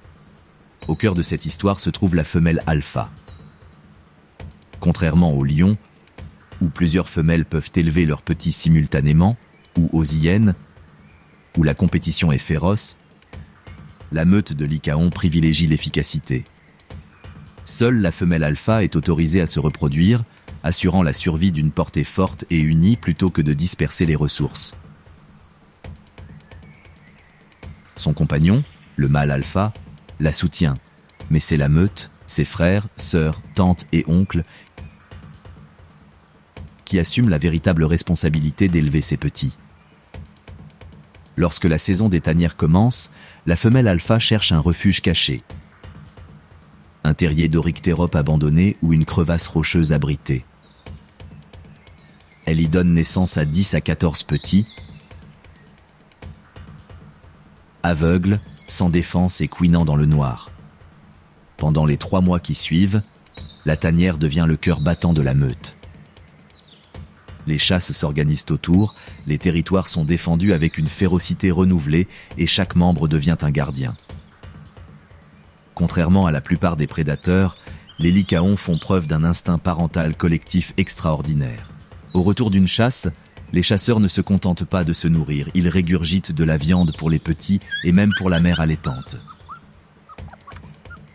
Au cœur de cette histoire se trouve la femelle alpha. Contrairement aux lions, où plusieurs femelles peuvent élever leurs petits simultanément, ou aux hyènes, où la compétition est féroce, la meute de lycaons privilégie l'efficacité. Seule la femelle alpha est autorisée à se reproduire, assurant la survie d'une portée forte et unie plutôt que de disperser les ressources. Son compagnon, le mâle alpha, la soutient, mais c'est la meute, ses frères, sœurs, tantes et oncles qui assument la véritable responsabilité d'élever ses petits. Lorsque la saison des tanières commence, la femelle alpha cherche un refuge caché. Un terrier d'Oryctérope abandonné ou une crevasse rocheuse abritée. Elle y donne naissance à 10 à 14 petits, aveugles, sans défense et couinant dans le noir. Pendant les 3 mois qui suivent, la tanière devient le cœur battant de la meute. Les chasses s'organisent autour, les territoires sont défendus avec une férocité renouvelée et chaque membre devient un gardien. Contrairement à la plupart des prédateurs, les lycaons font preuve d'un instinct parental collectif extraordinaire. Au retour d'une chasse, les chasseurs ne se contentent pas de se nourrir, ils régurgitent de la viande pour les petits et même pour la mère allaitante.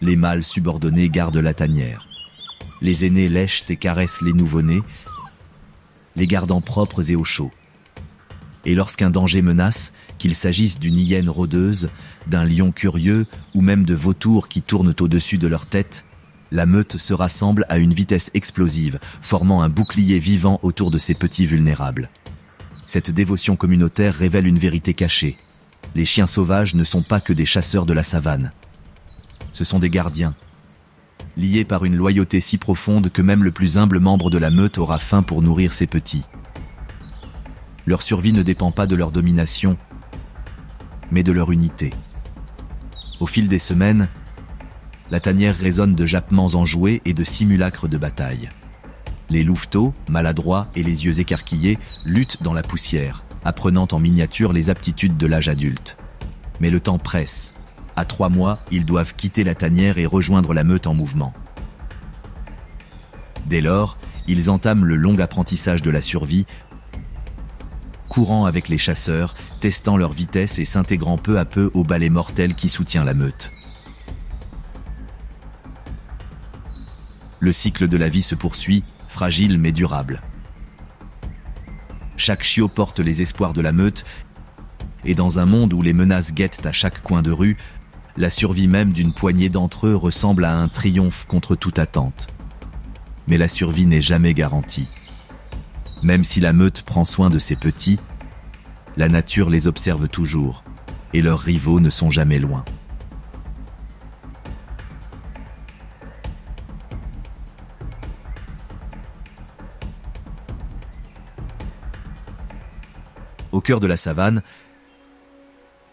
Les mâles subordonnés gardent la tanière. Les aînés lèchent et caressent les nouveau-nés, les gardant propres et au chaud. Et lorsqu'un danger menace, qu'il s'agisse d'une hyène rôdeuse, d'un lion curieux ou même de vautours qui tournent au-dessus de leur tête, la meute se rassemble à une vitesse explosive, formant un bouclier vivant autour de ces petits vulnérables. Cette dévotion communautaire révèle une vérité cachée. Les chiens sauvages ne sont pas que des chasseurs de la savane. Ce sont des gardiens, liés par une loyauté si profonde que même le plus humble membre de la meute aura faim pour nourrir ses petits. Leur survie ne dépend pas de leur domination, mais de leur unité. Au fil des semaines, la tanière résonne de jappements enjoués et de simulacres de bataille. Les louveteaux, maladroits et les yeux écarquillés, luttent dans la poussière, apprenant en miniature les aptitudes de l'âge adulte. Mais le temps presse. À 3 mois, ils doivent quitter la tanière et rejoindre la meute en mouvement. Dès lors, ils entament le long apprentissage de la survie, courant avec les chasseurs, testant leur vitesse et s'intégrant peu à peu au balai mortel qui soutient la meute. Le cycle de la vie se poursuit, fragile mais durable. Chaque chiot porte les espoirs de la meute, et dans un monde où les menaces guettent à chaque coin de rue, la survie même d'une poignée d'entre eux ressemble à un triomphe contre toute attente. Mais la survie n'est jamais garantie. Même si la meute prend soin de ses petits, la nature les observe toujours, et leurs rivaux ne sont jamais loin. Au cœur de la savane,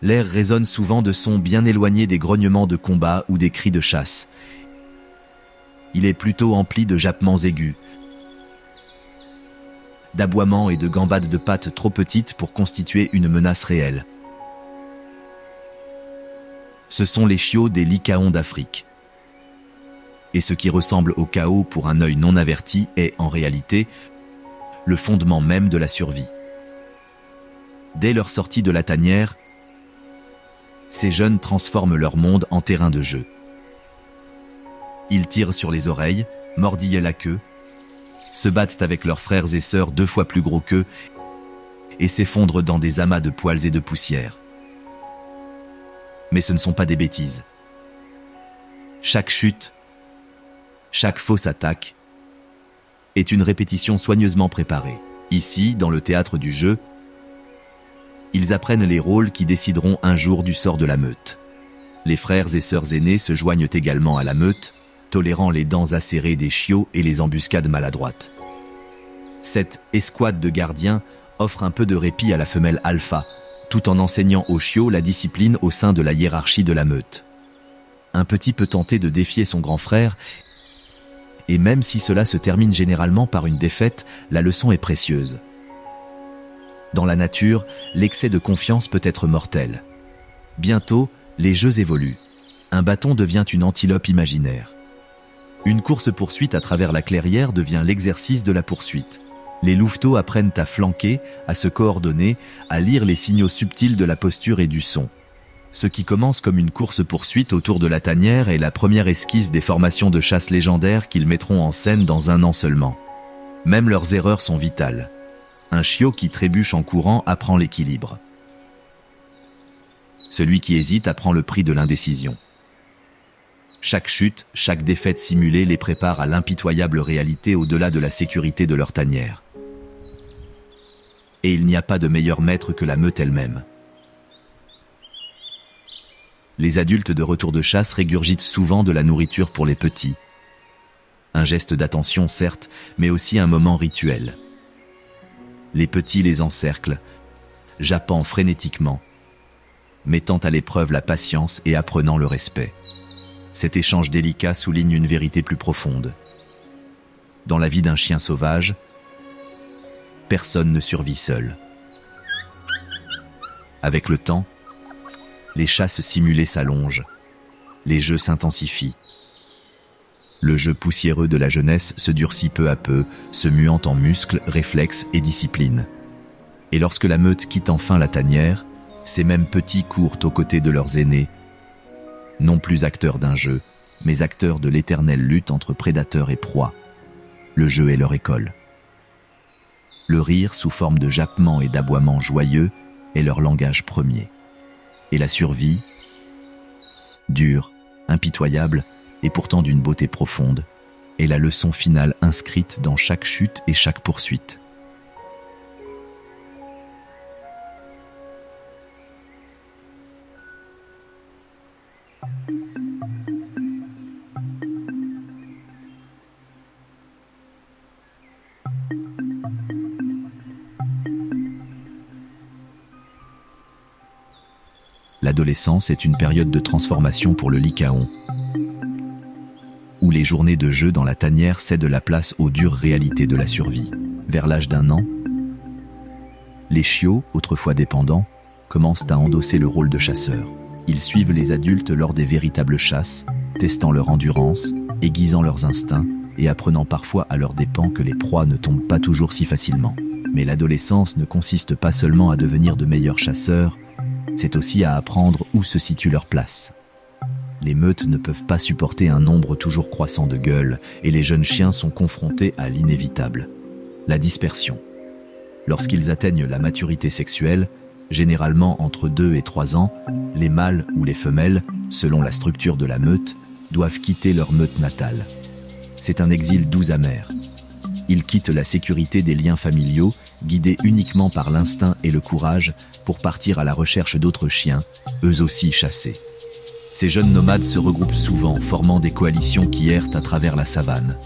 l'air résonne souvent de sons bien éloignés des grognements de combat ou des cris de chasse. Il est plutôt empli de jappements aigus, d'aboiements et de gambades de pattes trop petites pour constituer une menace réelle. Ce sont les chiots des lycaons d'Afrique. Et ce qui ressemble au chaos pour un œil non averti est, en réalité, le fondement même de la survie. Dès leur sortie de la tanière, ces jeunes transforment leur monde en terrain de jeu. Ils tirent sur les oreilles, mordillent la queue, se battent avec leurs frères et sœurs 2 fois plus gros qu'eux et s'effondrent dans des amas de poils et de poussière. Mais ce ne sont pas des bêtises. Chaque chute, chaque fausse attaque est une répétition soigneusement préparée. Ici, dans le théâtre du jeu, ils apprennent les rôles qui décideront un jour du sort de la meute. Les frères et sœurs aînés se joignent également à la meute, tolérant les dents acérées des chiots et les embuscades maladroites. Cette escouade de gardiens offre un peu de répit à la femelle alpha, tout en enseignant aux chiots la discipline au sein de la hiérarchie de la meute. Un petit peut tenter de défier son grand frère, et même si cela se termine généralement par une défaite, la leçon est précieuse. Dans la nature, l'excès de confiance peut être mortel. Bientôt, les jeux évoluent. Un bâton devient une antilope imaginaire. Une course-poursuite à travers la clairière devient l'exercice de la poursuite. Les louveteaux apprennent à flanquer, à se coordonner, à lire les signaux subtils de la posture et du son. Ce qui commence comme une course-poursuite autour de la tanière est la première esquisse des formations de chasse légendaires qu'ils mettront en scène dans 1 an seulement. Même leurs erreurs sont vitales. Un chiot qui trébuche en courant apprend l'équilibre. Celui qui hésite apprend le prix de l'indécision. Chaque chute, chaque défaite simulée les prépare à l'impitoyable réalité au-delà de la sécurité de leur tanière. Et il n'y a pas de meilleur maître que la meute elle-même. Les adultes de retour de chasse régurgitent souvent de la nourriture pour les petits. Un geste d'attention certes, mais aussi un moment rituel. Les petits les encerclent, jappant frénétiquement, mettant à l'épreuve la patience et apprenant le respect. Cet échange délicat souligne une vérité plus profonde. Dans la vie d'un chien sauvage, personne ne survit seul. Avec le temps, les chasses simulées s'allongent, les jeux s'intensifient. Le jeu poussiéreux de la jeunesse se durcit peu à peu, se muant en muscles, réflexes et discipline. Et lorsque la meute quitte enfin la tanière, ces mêmes petits courent aux côtés de leurs aînés, non plus acteurs d'un jeu, mais acteurs de l'éternelle lutte entre prédateurs et proies. Le jeu est leur école. Le rire, sous forme de jappements et d'aboiements joyeux, est leur langage premier. Et la survie, dure, impitoyable, et pourtant d'une beauté profonde, est la leçon finale inscrite dans chaque chute et chaque poursuite. L'adolescence est une période de transformation pour le lycaon, où les journées de jeu dans la tanière cèdent la place aux dures réalités de la survie. Vers l'âge d'1 an, les chiots, autrefois dépendants, commencent à endosser le rôle de chasseurs. Ils suivent les adultes lors des véritables chasses, testant leur endurance, aiguisant leurs instincts et apprenant parfois à leurs dépens que les proies ne tombent pas toujours si facilement. Mais l'adolescence ne consiste pas seulement à devenir de meilleurs chasseurs, c'est aussi à apprendre où se situe leur place. Les meutes ne peuvent pas supporter un nombre toujours croissant de gueules et les jeunes chiens sont confrontés à l'inévitable, la dispersion. Lorsqu'ils atteignent la maturité sexuelle, généralement entre 2 et 3 ans, les mâles ou les femelles, selon la structure de la meute, doivent quitter leur meute natale. C'est un exil doux amer. Ils quittent la sécurité des liens familiaux, guidés uniquement par l'instinct et le courage, pour partir à la recherche d'autres chiens, eux aussi chassés. Ces jeunes nomades se regroupent souvent, formant des coalitions qui errent à travers la savane.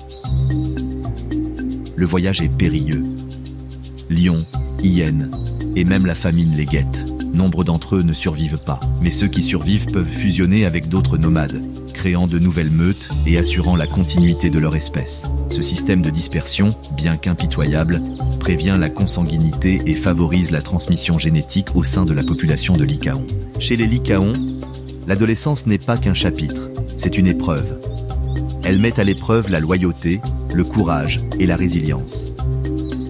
Le voyage est périlleux. Lions, hyènes, et même la famine les guette. Nombre d'entre eux ne survivent pas, mais ceux qui survivent peuvent fusionner avec d'autres nomades, créant de nouvelles meutes et assurant la continuité de leur espèce. Ce système de dispersion, bien qu'impitoyable, prévient la consanguinité et favorise la transmission génétique au sein de la population de Lycaon. Chez les Lycaons, l'adolescence n'est pas qu'un chapitre, c'est une épreuve. Elle met à l'épreuve la loyauté, le courage et la résilience.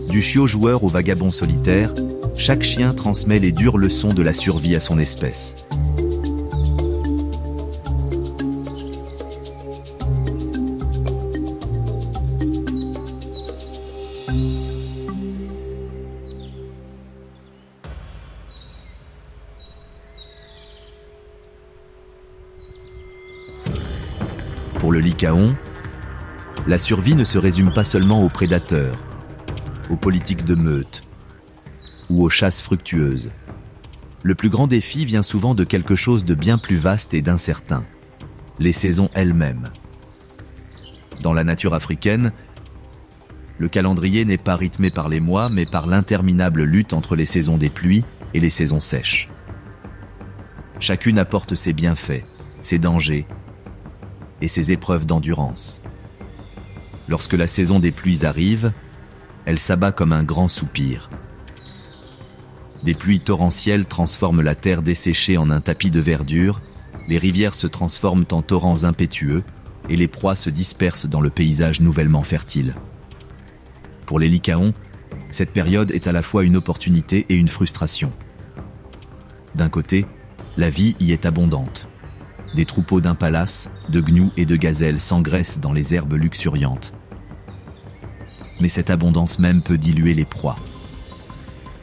Du chiot joueur au vagabond solitaire, chaque chien transmet les dures leçons de la survie à son espèce. Pour le Lycaon, la survie ne se résume pas seulement aux prédateurs, aux politiques de meute ou aux chasses fructueuses. Le plus grand défi vient souvent de quelque chose de bien plus vaste et d'incertain, les saisons elles-mêmes. Dans la nature africaine, le calendrier n'est pas rythmé par les mois, mais par l'interminable lutte entre les saisons des pluies et les saisons sèches. Chacune apporte ses bienfaits, ses dangers et ses épreuves d'endurance. Lorsque la saison des pluies arrive, elle s'abat comme un grand soupir. Des pluies torrentielles transforment la terre desséchée en un tapis de verdure, les rivières se transforment en torrents impétueux et les proies se dispersent dans le paysage nouvellement fertile. Pour les Lycaons, cette période est à la fois une opportunité et une frustration. D'un côté, la vie y est abondante. Des troupeaux d'impalas, de gnous et de gazelles s'engraissent dans les herbes luxuriantes. Mais cette abondance même peut diluer les proies.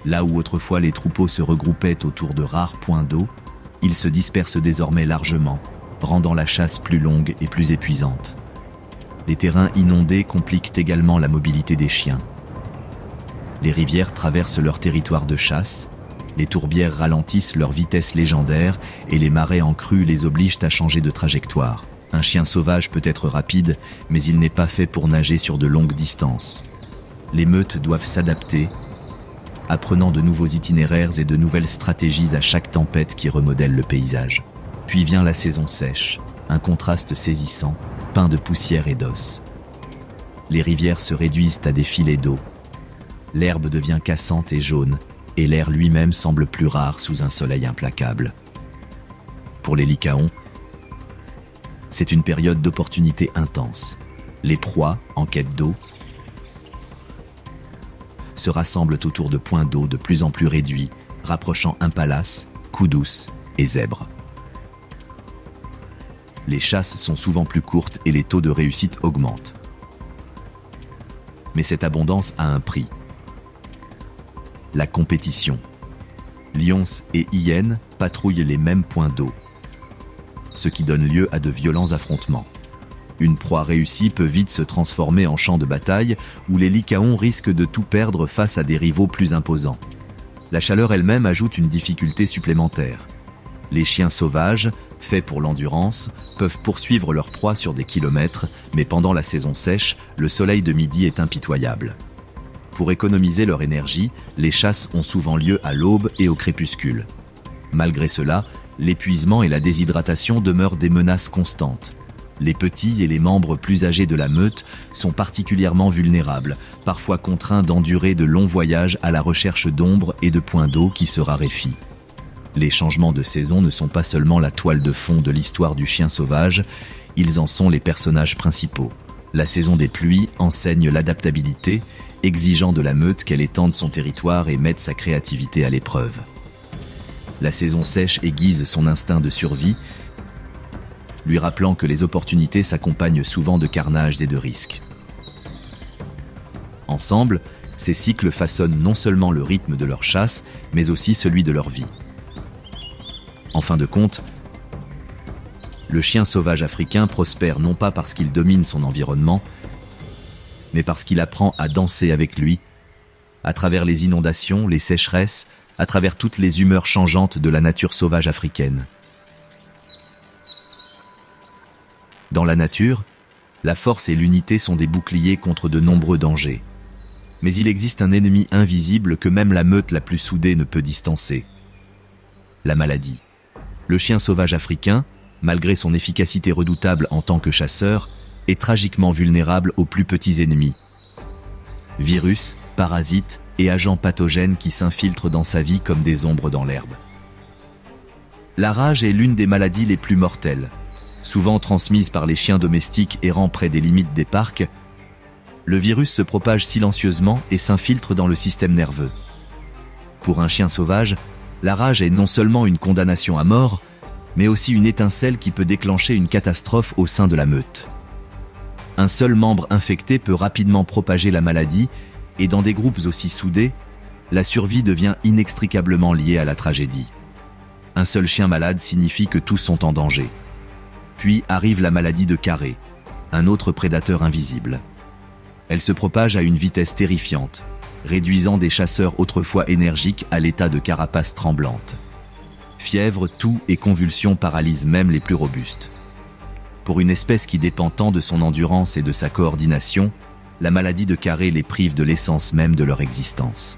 Là où autrefois les troupeaux se regroupaient autour de rares points d'eau, ils se dispersent désormais largement, rendant la chasse plus longue et plus épuisante. Les terrains inondés compliquent également la mobilité des chiens. Les rivières traversent leur territoire de chasse, les tourbières ralentissent leur vitesse légendaire et les marais en crue les obligent à changer de trajectoire. Un chien sauvage peut être rapide, mais il n'est pas fait pour nager sur de longues distances. Les meutes doivent s'adapter, apprenant de nouveaux itinéraires et de nouvelles stratégies à chaque tempête qui remodèle le paysage. Puis vient la saison sèche, un contraste saisissant, peint de poussière et d'os. Les rivières se réduisent à des filets d'eau. L'herbe devient cassante et jaune, et l'air lui-même semble plus rare sous un soleil implacable. Pour les Lycaons, c'est une période d'opportunité intense. Les proies, en quête d'eau, se rassemblent autour de points d'eau de plus en plus réduits, rapprochant impalas, koudous et zèbres. Les chasses sont souvent plus courtes et les taux de réussite augmentent. Mais cette abondance a un prix. La compétition. Lions et hyènes patrouillent les mêmes points d'eau, ce qui donne lieu à de violents affrontements. Une proie réussie peut vite se transformer en champ de bataille où les Lycaons risquent de tout perdre face à des rivaux plus imposants. La chaleur elle-même ajoute une difficulté supplémentaire. Les chiens sauvages, faits pour l'endurance, peuvent poursuivre leur proie sur des kilomètres, mais pendant la saison sèche, le soleil de midi est impitoyable. Pour économiser leur énergie, les chasses ont souvent lieu à l'aube et au crépuscule. Malgré cela, l'épuisement et la déshydratation demeurent des menaces constantes. Les petits et les membres plus âgés de la meute sont particulièrement vulnérables, parfois contraints d'endurer de longs voyages à la recherche d'ombre et de points d'eau qui se raréfient. Les changements de saison ne sont pas seulement la toile de fond de l'histoire du chien sauvage, ils en sont les personnages principaux. La saison des pluies enseigne l'adaptabilité, exigeant de la meute qu'elle étende son territoire et mette sa créativité à l'épreuve. La saison sèche aiguise son instinct de survie, lui rappelant que les opportunités s'accompagnent souvent de carnages et de risques. Ensemble, ces cycles façonnent non seulement le rythme de leur chasse, mais aussi celui de leur vie. En fin de compte, le chien sauvage africain prospère non pas parce qu'il domine son environnement, mais parce qu'il apprend à danser avec lui, à travers les inondations, les sécheresses, à travers toutes les humeurs changeantes de la nature sauvage africaine. Dans la nature, la force et l'unité sont des boucliers contre de nombreux dangers. Mais il existe un ennemi invisible que même la meute la plus soudée ne peut distancer. La maladie. Le chien sauvage africain, malgré son efficacité redoutable en tant que chasseur, est tragiquement vulnérable aux plus petits ennemis. Virus, parasites et agents pathogènes qui s'infiltrent dans sa vie comme des ombres dans l'herbe. La rage est l'une des maladies les plus mortelles. Souvent transmise par les chiens domestiques errant près des limites des parcs, le virus se propage silencieusement et s'infiltre dans le système nerveux. Pour un chien sauvage, la rage est non seulement une condamnation à mort, mais aussi une étincelle qui peut déclencher une catastrophe au sein de la meute. Un seul membre infecté peut rapidement propager la maladie, et dans des groupes aussi soudés, la survie devient inextricablement liée à la tragédie. Un seul chien malade signifie que tous sont en danger. Puis arrive la maladie de Carré, un autre prédateur invisible. Elle se propage à une vitesse terrifiante, réduisant des chasseurs autrefois énergiques à l'état de carapace tremblante. Fièvre, toux et convulsions paralysent même les plus robustes. Pour une espèce qui dépend tant de son endurance et de sa coordination, la maladie de Carré les prive de l'essence même de leur existence.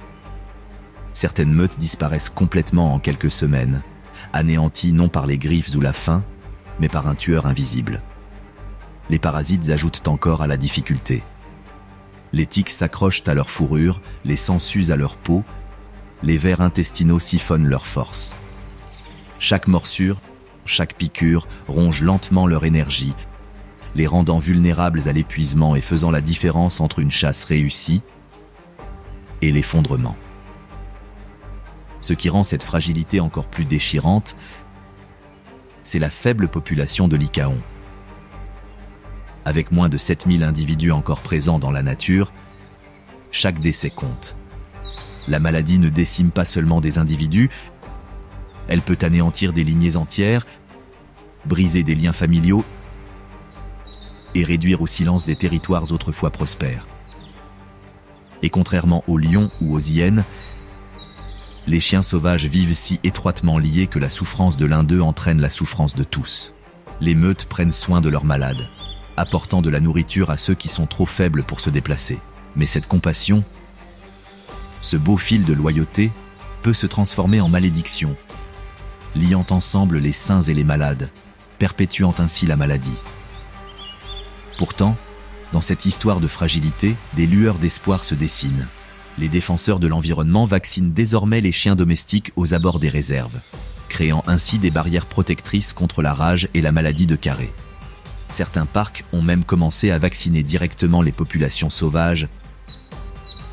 Certaines meutes disparaissent complètement en quelques semaines, anéanties non par les griffes ou la faim, mais par un tueur invisible. Les parasites ajoutent encore à la difficulté. Les tiques s'accrochent à leur fourrure, les sangs s'usent à leur peau, les vers intestinaux siphonnent leur force. Chaque morsure, chaque piqûre ronge lentement leur énergie, les rendant vulnérables à l'épuisement et faisant la différence entre une chasse réussie et l'effondrement. Ce qui rend cette fragilité encore plus déchirante, c'est la faible population de lycaons. Avec moins de 7000 individus encore présents dans la nature, chaque décès compte. La maladie ne décime pas seulement des individus, elle peut anéantir des lignées entières, briser des liens familiaux et réduire au silence des territoires autrefois prospères. Et contrairement aux lions ou aux hyènes, les chiens sauvages vivent si étroitement liés que la souffrance de l'un d'eux entraîne la souffrance de tous. Les meutes prennent soin de leurs malades, apportant de la nourriture à ceux qui sont trop faibles pour se déplacer. Mais cette compassion, ce beau fil de loyauté, peut se transformer en malédiction, liant ensemble les sains et les malades, perpétuant ainsi la maladie. Pourtant, dans cette histoire de fragilité, des lueurs d'espoir se dessinent. Les défenseurs de l'environnement vaccinent désormais les chiens domestiques aux abords des réserves, créant ainsi des barrières protectrices contre la rage et la maladie de Carré. Certains parcs ont même commencé à vacciner directement les populations sauvages,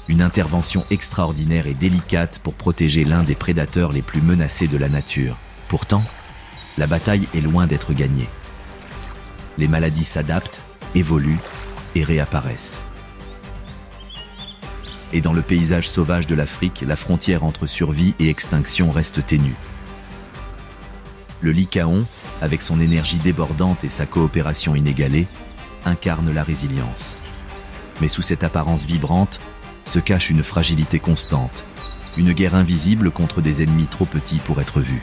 une intervention extraordinaire et délicate pour protéger l'un des prédateurs les plus menacés de la nature. Pourtant, la bataille est loin d'être gagnée. Les maladies s'adaptent, évoluent et réapparaissent. Et dans le paysage sauvage de l'Afrique, la frontière entre survie et extinction reste ténue. Le lycaon, avec son énergie débordante et sa coopération inégalée, incarne la résilience. Mais sous cette apparence vibrante, se cache une fragilité constante, une guerre invisible contre des ennemis trop petits pour être vus.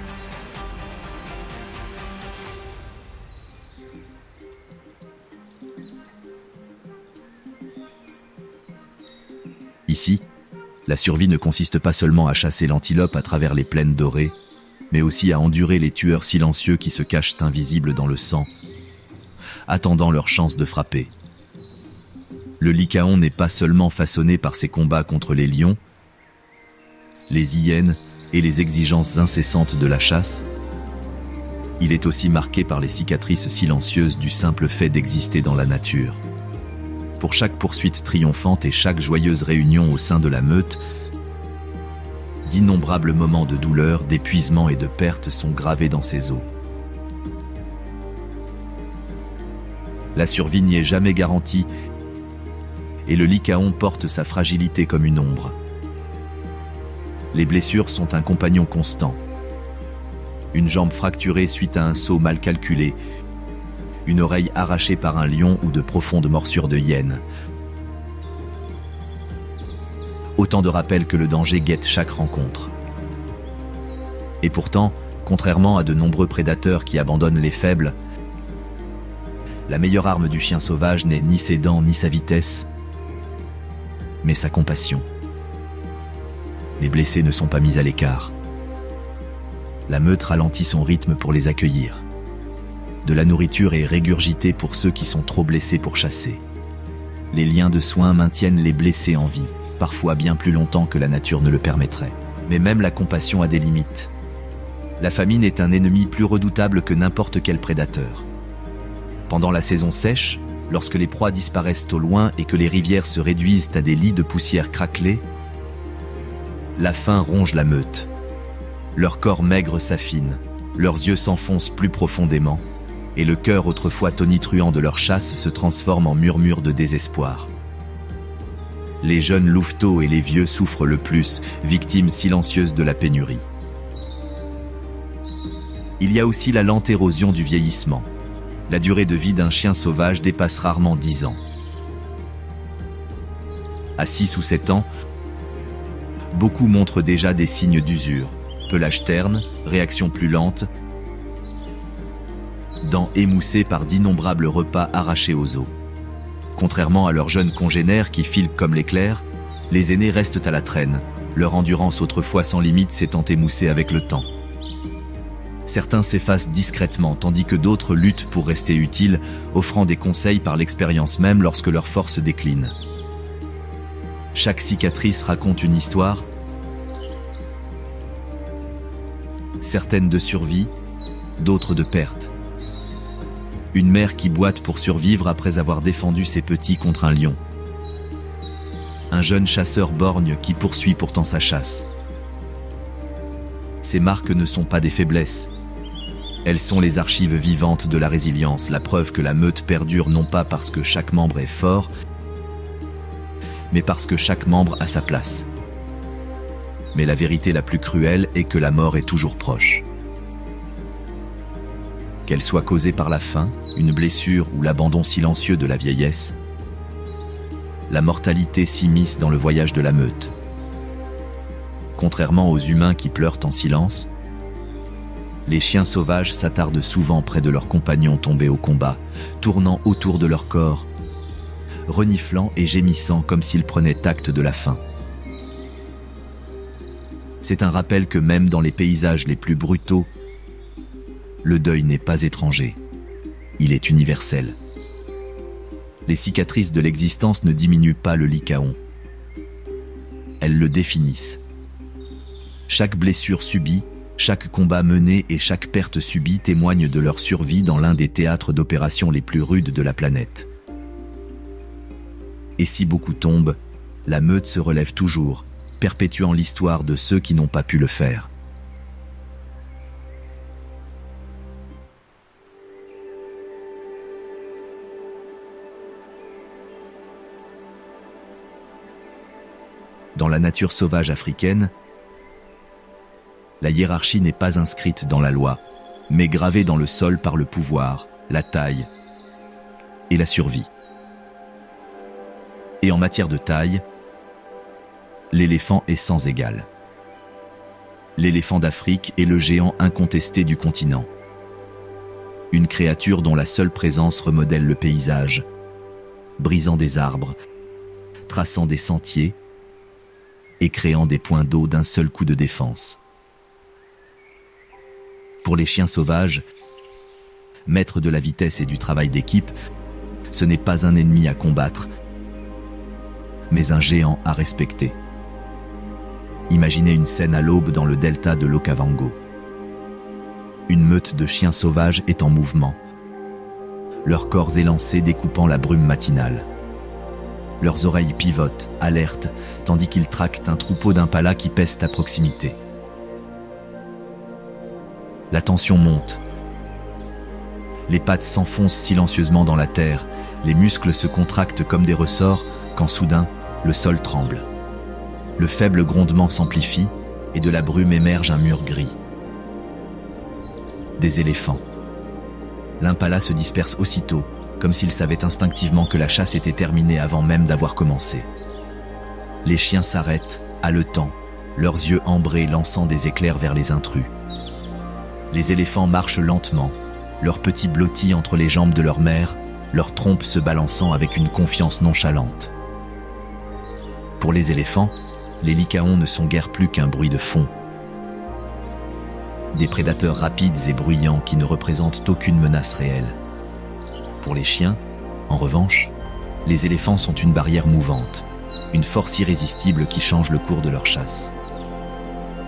Ici, la survie ne consiste pas seulement à chasser l'antilope à travers les plaines dorées, mais aussi à endurer les tueurs silencieux qui se cachent invisibles dans le sang, attendant leur chance de frapper. Le lycaon n'est pas seulement façonné par ses combats contre les lions, les hyènes et les exigences incessantes de la chasse, il est aussi marqué par les cicatrices silencieuses du simple fait d'exister dans la nature. Pour chaque poursuite triomphante et chaque joyeuse réunion au sein de la meute, d'innombrables moments de douleur, d'épuisement et de perte sont gravés dans ses os. La survie n'y est jamais garantie et le lycaon porte sa fragilité comme une ombre. Les blessures sont un compagnon constant. Une jambe fracturée suite à un saut mal calculé, une oreille arrachée par un lion ou de profondes morsures de hyène. Autant de rappels que le danger guette chaque rencontre. Et pourtant, contrairement à de nombreux prédateurs qui abandonnent les faibles, la meilleure arme du chien sauvage n'est ni ses dents ni sa vitesse, mais sa compassion. Les blessés ne sont pas mis à l'écart. La meute ralentit son rythme pour les accueillir. De la nourriture est régurgitée pour ceux qui sont trop blessés pour chasser. Les liens de soins maintiennent les blessés en vie, parfois bien plus longtemps que la nature ne le permettrait. Mais même la compassion a des limites. La famine est un ennemi plus redoutable que n'importe quel prédateur. Pendant la saison sèche, lorsque les proies disparaissent au loin et que les rivières se réduisent à des lits de poussière craquelée, la faim ronge la meute. Leur corps maigre s'affine, leurs yeux s'enfoncent plus profondément, et le cœur autrefois tonitruant de leur chasse se transforme en murmure de désespoir. Les jeunes louveteaux et les vieux souffrent le plus, victimes silencieuses de la pénurie. Il y a aussi la lente érosion du vieillissement. La durée de vie d'un chien sauvage dépasse rarement 10 ans. À 6 ou 7 ans, beaucoup montrent déjà des signes d'usure. Pelage terne, réaction plus lente, dents émoussées par d'innombrables repas arrachés aux os. Contrairement à leurs jeunes congénères qui filent comme l'éclair, les aînés restent à la traîne, leur endurance autrefois sans limite s'étant émoussée avec le temps. Certains s'effacent discrètement, tandis que d'autres luttent pour rester utiles, offrant des conseils par l'expérience même lorsque leur force décline. Chaque cicatrice raconte une histoire, certaines de survie, d'autres de perte. Une mère qui boite pour survivre après avoir défendu ses petits contre un lion. Un jeune chasseur borgne qui poursuit pourtant sa chasse. Ces marques ne sont pas des faiblesses. Elles sont les archives vivantes de la résilience, la preuve que la meute perdure non pas parce que chaque membre est fort, mais parce que chaque membre a sa place. Mais la vérité la plus cruelle est que la mort est toujours proche. Qu'elle soit causée par la faim, une blessure ou l'abandon silencieux de la vieillesse, la mortalité s'immisce dans le voyage de la meute. Contrairement aux humains qui pleurent en silence, les chiens sauvages s'attardent souvent près de leurs compagnons tombés au combat, tournant autour de leur corps, reniflant et gémissant comme s'ils prenaient acte de la faim. C'est un rappel que même dans les paysages les plus brutaux, le deuil n'est pas étranger, il est universel. Les cicatrices de l'existence ne diminuent pas le lycaon, elles le définissent. Chaque blessure subie, chaque combat mené et chaque perte subie témoignent de leur survie dans l'un des théâtres d'opération les plus rudes de la planète. Et si beaucoup tombent, la meute se relève toujours, perpétuant l'histoire de ceux qui n'ont pas pu le faire. Dans la nature sauvage africaine, la hiérarchie n'est pas inscrite dans la loi, mais gravée dans le sol par le pouvoir, la taille et la survie. Et en matière de taille, l'éléphant est sans égal. L'éléphant d'Afrique est le géant incontesté du continent. Une créature dont la seule présence remodèle le paysage, brisant des arbres, traçant des sentiers et créant des points d'eau d'un seul coup de défense. Pour les chiens sauvages, maîtres de la vitesse et du travail d'équipe, ce n'est pas un ennemi à combattre, mais un géant à respecter. Imaginez une scène à l'aube dans le delta de l'Okavango. Une meute de chiens sauvages est en mouvement, leurs corps élancés découpant la brume matinale. Leurs oreilles pivotent, alertes, tandis qu'ils traquent un troupeau d'impalas qui pèsent à proximité. La tension monte. Les pattes s'enfoncent silencieusement dans la terre, les muscles se contractent comme des ressorts, quand soudain, le sol tremble. Le faible grondement s'amplifie, et de la brume émerge un mur gris. Des éléphants. L'impala se disperse aussitôt, comme s'il savait instinctivement que la chasse était terminée avant même d'avoir commencé. Les chiens s'arrêtent, haletant, leurs yeux ambrés lançant des éclairs vers les intrus. Les éléphants marchent lentement, leurs petits blottis entre les jambes de leur mère, leurs trompes se balançant avec une confiance nonchalante. Pour les éléphants, les lycaons ne sont guère plus qu'un bruit de fond. Des prédateurs rapides et bruyants qui ne représentent aucune menace réelle. Pour les chiens, en revanche, les éléphants sont une barrière mouvante, une force irrésistible qui change le cours de leur chasse.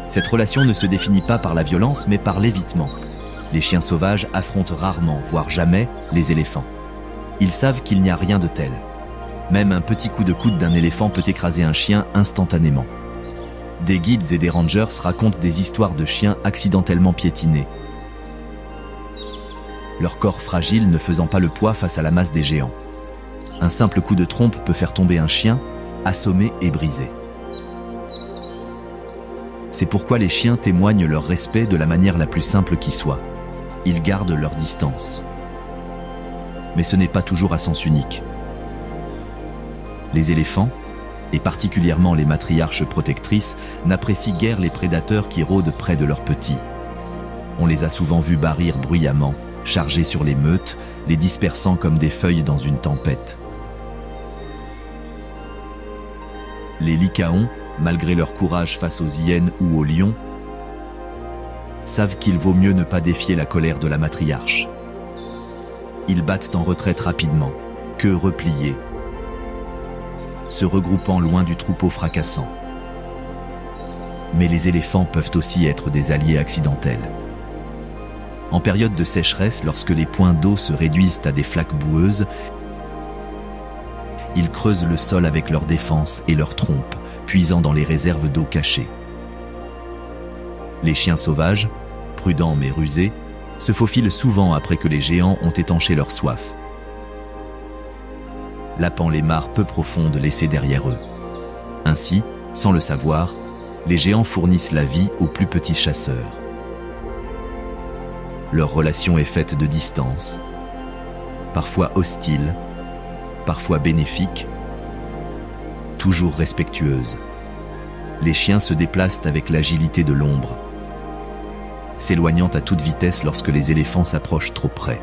Cette relation ne se définit pas par la violence, mais par l'évitement. Les chiens sauvages affrontent rarement, voire jamais, les éléphants. Ils savent qu'il n'y a rien de tel. Même un petit coup de coude d'un éléphant peut écraser un chien instantanément. Des guides et des rangers racontent des histoires de chiens accidentellement piétinés, leur corps fragile ne faisant pas le poids face à la masse des géants. Un simple coup de trompe peut faire tomber un chien, assommé et brisé. C'est pourquoi les chiens témoignent leur respect de la manière la plus simple qui soit. Ils gardent leur distance. Mais ce n'est pas toujours à sens unique. Les éléphants, et particulièrement les matriarches protectrices, n'apprécient guère les prédateurs qui rôdent près de leurs petits. On les a souvent vus barrir bruyamment, chargés sur les meutes, les dispersant comme des feuilles dans une tempête. Les lycaons, malgré leur courage face aux hyènes ou aux lions, savent qu'il vaut mieux ne pas défier la colère de la matriarche. Ils battent en retraite rapidement, queue repliée, se regroupant loin du troupeau fracassant. Mais les éléphants peuvent aussi être des alliés accidentels. En période de sécheresse, lorsque les points d'eau se réduisent à des flaques boueuses, ils creusent le sol avec leur défense et leurs trompes, puisant dans les réserves d'eau cachées. Les chiens sauvages, prudents mais rusés, se faufilent souvent après que les géants ont étanché leur soif, lapant les mares peu profondes laissées derrière eux. Ainsi, sans le savoir, les géants fournissent la vie aux plus petits chasseurs. Leur relation est faite de distance, parfois hostile, parfois bénéfique, toujours respectueuse. Les chiens se déplacent avec l'agilité de l'ombre, s'éloignant à toute vitesse lorsque les éléphants s'approchent trop près.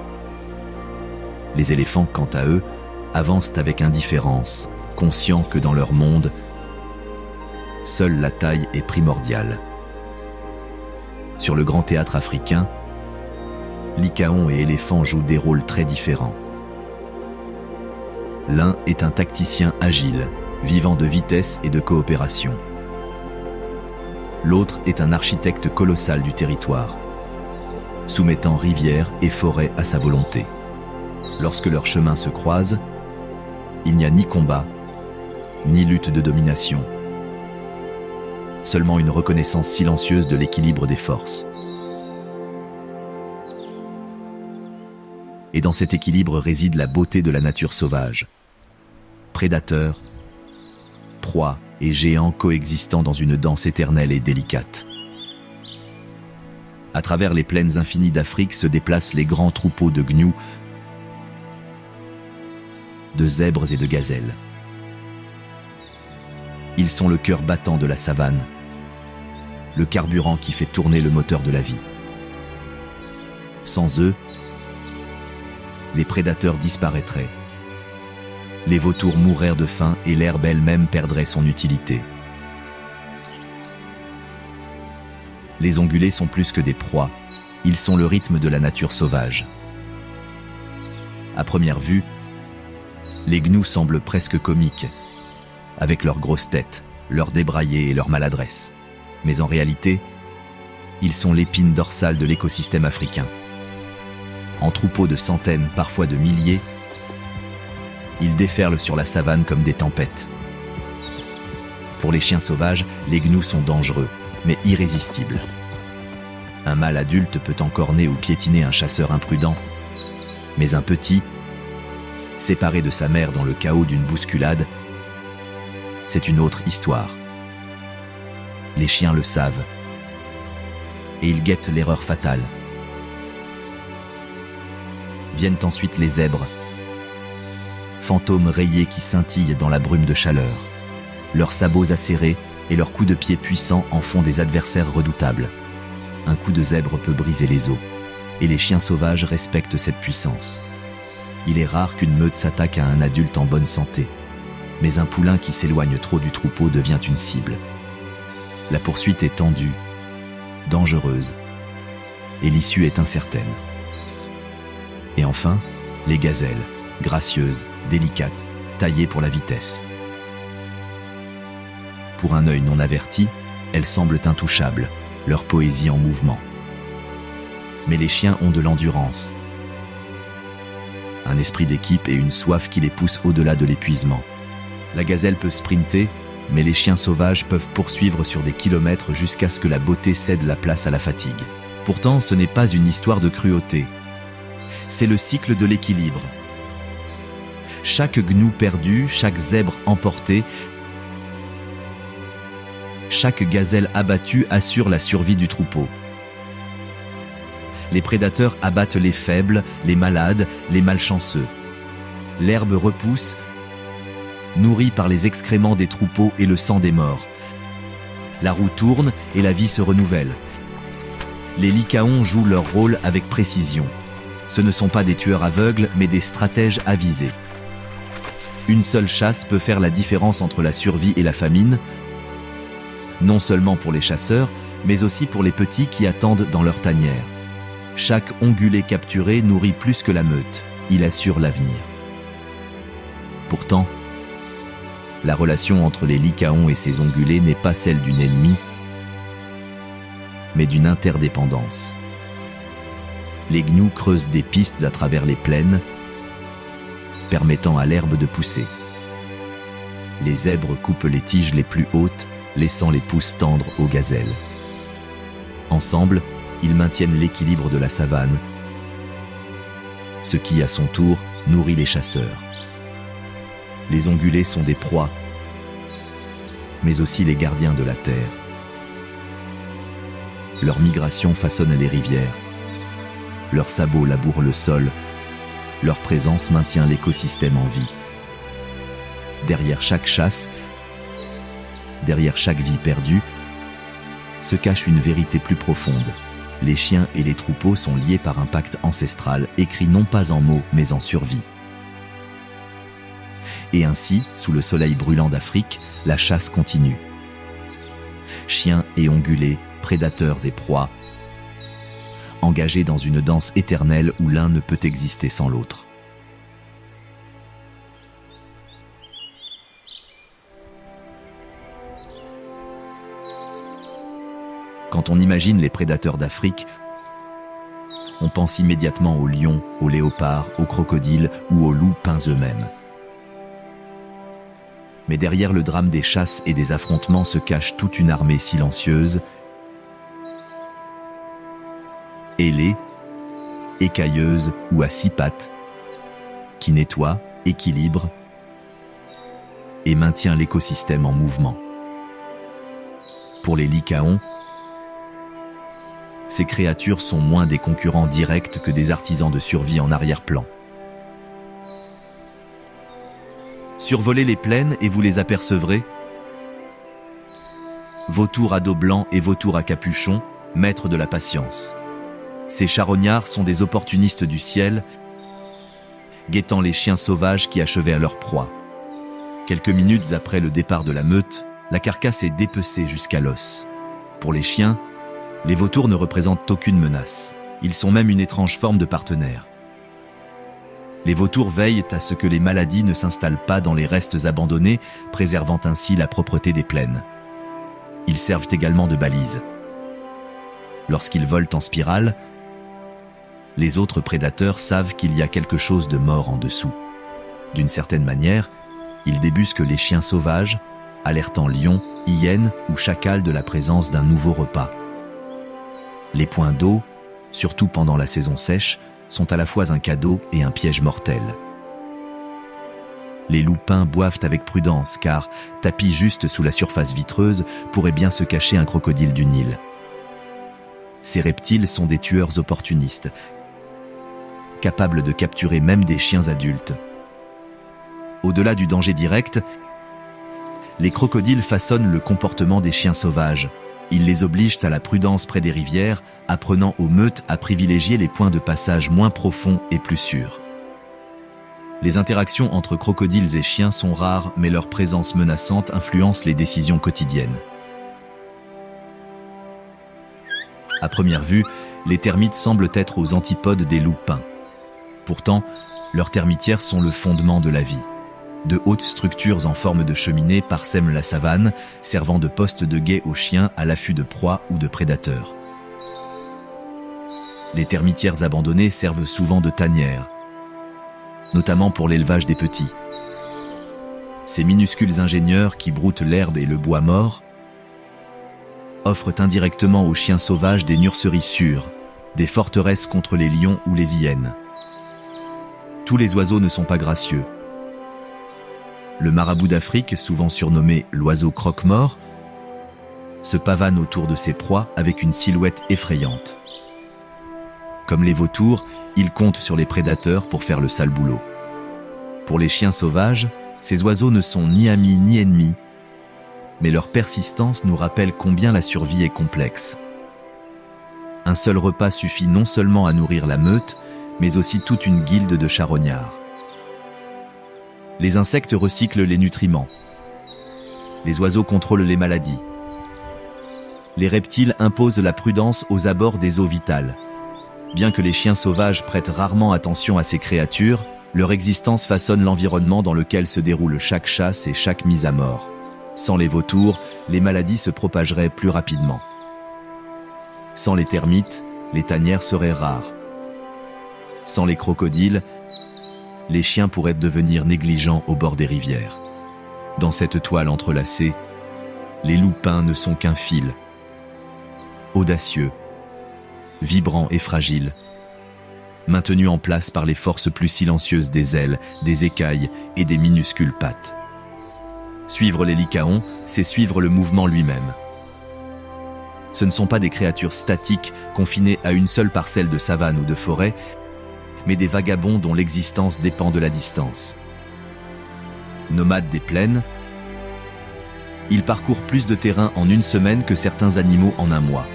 Les éléphants, quant à eux, avancent avec indifférence, conscients que dans leur monde, seule la taille est primordiale. Sur le grand théâtre africain, lycaons et éléphants jouent des rôles très différents. L'un est un tacticien agile, vivant de vitesse et de coopération. L'autre est un architecte colossal du territoire, soumettant rivières et forêts à sa volonté. Lorsque leurs chemins se croisent, il n'y a ni combat, ni lutte de domination. Seulement une reconnaissance silencieuse de l'équilibre des forces. Et dans cet équilibre réside la beauté de la nature sauvage. Prédateurs, proies et géants coexistant dans une danse éternelle et délicate. À travers les plaines infinies d'Afrique se déplacent les grands troupeaux de gnous, de zèbres et de gazelles. Ils sont le cœur battant de la savane, le carburant qui fait tourner le moteur de la vie. Sans eux, les prédateurs disparaîtraient. Les vautours mourraient de faim et l'herbe elle-même perdrait son utilité. Les ongulés sont plus que des proies, ils sont le rythme de la nature sauvage. À première vue, les gnous semblent presque comiques, avec leurs grosses têtes, leurs débraillés et leur maladresse. Mais en réalité, ils sont l'épine dorsale de l'écosystème africain. En troupeaux de centaines, parfois de milliers, Ils déferlent sur la savane comme des tempêtes. Pour les chiens sauvages, les gnous sont dangereux, mais irrésistibles. Un mâle adulte peut encorner ou piétiner un chasseur imprudent, mais un petit, séparé de sa mère dans le chaos d'une bousculade, c'est une autre histoire. Les chiens le savent, et ils guettent l'erreur fatale. Viennent ensuite les zèbres, fantômes rayés qui scintillent dans la brume de chaleur. Leurs sabots acérés et leurs coups de pied puissants en font des adversaires redoutables. Un coup de zèbre peut briser les os, et les chiens sauvages respectent cette puissance. Il est rare qu'une meute s'attaque à un adulte en bonne santé, mais un poulain qui s'éloigne trop du troupeau devient une cible. La poursuite est tendue, dangereuse, et l'issue est incertaine. Et enfin, les gazelles, gracieuses, délicates, taillées pour la vitesse. Pour un œil non averti, elles semblent intouchables, leur poésie en mouvement. Mais les chiens ont de l'endurance, un esprit d'équipe et une soif qui les pousse au-delà de l'épuisement. La gazelle peut sprinter, mais les chiens sauvages peuvent poursuivre sur des kilomètres jusqu'à ce que la beauté cède la place à la fatigue. Pourtant, ce n'est pas une histoire de cruauté. C'est le cycle de l'équilibre. Chaque gnou perdu, chaque zèbre emporté, chaque gazelle abattue assure la survie du troupeau. Les prédateurs abattent les faibles, les malades, les malchanceux. L'herbe repousse, nourrie par les excréments des troupeaux et le sang des morts. La roue tourne et la vie se renouvelle. Les lycaons jouent leur rôle avec précision. Ce ne sont pas des tueurs aveugles, mais des stratèges avisés. Une seule chasse peut faire la différence entre la survie et la famine, non seulement pour les chasseurs, mais aussi pour les petits qui attendent dans leur tanière. Chaque ongulé capturé nourrit plus que la meute, il assure l'avenir. Pourtant, la relation entre les lycaons et ces ongulés n'est pas celle d'une ennemie, mais d'une interdépendance. Les gnous creusent des pistes à travers les plaines, permettant à l'herbe de pousser. Les zèbres coupent les tiges les plus hautes, laissant les pousses tendres aux gazelles. Ensemble, ils maintiennent l'équilibre de la savane, ce qui, à son tour, nourrit les chasseurs. Les ongulés sont des proies, mais aussi les gardiens de la terre. Leur migration façonne les rivières. Leurs sabots labourent le sol. Leur présence maintient l'écosystème en vie. Derrière chaque chasse, derrière chaque vie perdue, se cache une vérité plus profonde. Les chiens et les troupeaux sont liés par un pacte ancestral, écrit non pas en mots, mais en survie. Et ainsi, sous le soleil brûlant d'Afrique, la chasse continue. Chiens et ongulés, prédateurs et proies, engagés dans une danse éternelle où l'un ne peut exister sans l'autre. Quand on imagine les prédateurs d'Afrique, on pense immédiatement aux lions, aux léopards, aux crocodiles ou aux loups peints eux-mêmes. Mais derrière le drame des chasses et des affrontements se cache toute une armée silencieuse, ailée, écailleuse ou à six pattes, qui nettoie, équilibre et maintient l'écosystème en mouvement. Pour les lycaons, ces créatures sont moins des concurrents directs que des artisans de survie en arrière-plan. Survolez les plaines et vous les apercevrez. Vautours à dos blanc et vautours à capuchon, maîtres de la patience. Ces charognards sont des opportunistes du ciel, guettant les chiens sauvages qui achevaient à leur proie. Quelques minutes après le départ de la meute, la carcasse est dépecée jusqu'à l'os. Pour les chiens, les vautours ne représentent aucune menace. Ils sont même une étrange forme de partenaire. Les vautours veillent à ce que les maladies ne s'installent pas dans les restes abandonnés, préservant ainsi la propreté des plaines. Ils servent également de balises. Lorsqu'ils volent en spirale, les autres prédateurs savent qu'il y a quelque chose de mort en dessous. D'une certaine manière, ils débusquent les chiens sauvages, alertant lions, hyènes ou chacals de la présence d'un nouveau repas. Les points d'eau, surtout pendant la saison sèche, sont à la fois un cadeau et un piège mortel. Les loupins boivent avec prudence car, tapis juste sous la surface vitreuse, pourrait bien se cacher un crocodile du Nil. Ces reptiles sont des tueurs opportunistes, capables de capturer même des chiens adultes. Au-delà du danger direct, les crocodiles façonnent le comportement des chiens sauvages. Ils les obligent à la prudence près des rivières, apprenant aux meutes à privilégier les points de passage moins profonds et plus sûrs. Les interactions entre crocodiles et chiens sont rares, mais leur présence menaçante influence les décisions quotidiennes. À première vue, les termites semblent être aux antipodes des loupins. Pourtant, leurs termitières sont le fondement de la vie. De hautes structures en forme de cheminée parsèment la savane, servant de poste de guet aux chiens à l'affût de proies ou de prédateurs. Les termitières abandonnées servent souvent de tanières, notamment pour l'élevage des petits. Ces minuscules ingénieurs qui broutent l'herbe et le bois mort offrent indirectement aux chiens sauvages des nurseries sûres, des forteresses contre les lions ou les hyènes. Tous les oiseaux ne sont pas gracieux. Le marabout d'Afrique, souvent surnommé l'oiseau croque-mort, se pavane autour de ses proies avec une silhouette effrayante. Comme les vautours, il compte sur les prédateurs pour faire le sale boulot. Pour les chiens sauvages, ces oiseaux ne sont ni amis ni ennemis, mais leur persistance nous rappelle combien la survie est complexe. Un seul repas suffit non seulement à nourrir la meute, mais aussi toute une guilde de charognards. Les insectes recyclent les nutriments. Les oiseaux contrôlent les maladies. Les reptiles imposent la prudence aux abords des eaux vitales. Bien que les chiens sauvages prêtent rarement attention à ces créatures, leur existence façonne l'environnement dans lequel se déroule chaque chasse et chaque mise à mort. Sans les vautours, les maladies se propageraient plus rapidement. Sans les termites, les tanières seraient rares. Sans les crocodiles, les chiens pourraient devenir négligents au bord des rivières. Dans cette toile entrelacée, les loupins ne sont qu'un fil. Audacieux, vibrant et fragile, maintenu en place par les forces plus silencieuses des ailes, des écailles et des minuscules pattes. Suivre les lycaons, c'est suivre le mouvement lui-même. Ce ne sont pas des créatures statiques confinées à une seule parcelle de savane ou de forêt, mais des vagabonds dont l'existence dépend de la distance. Nomades des plaines, ils parcourent plus de terrain en une semaine que certains animaux en un mois.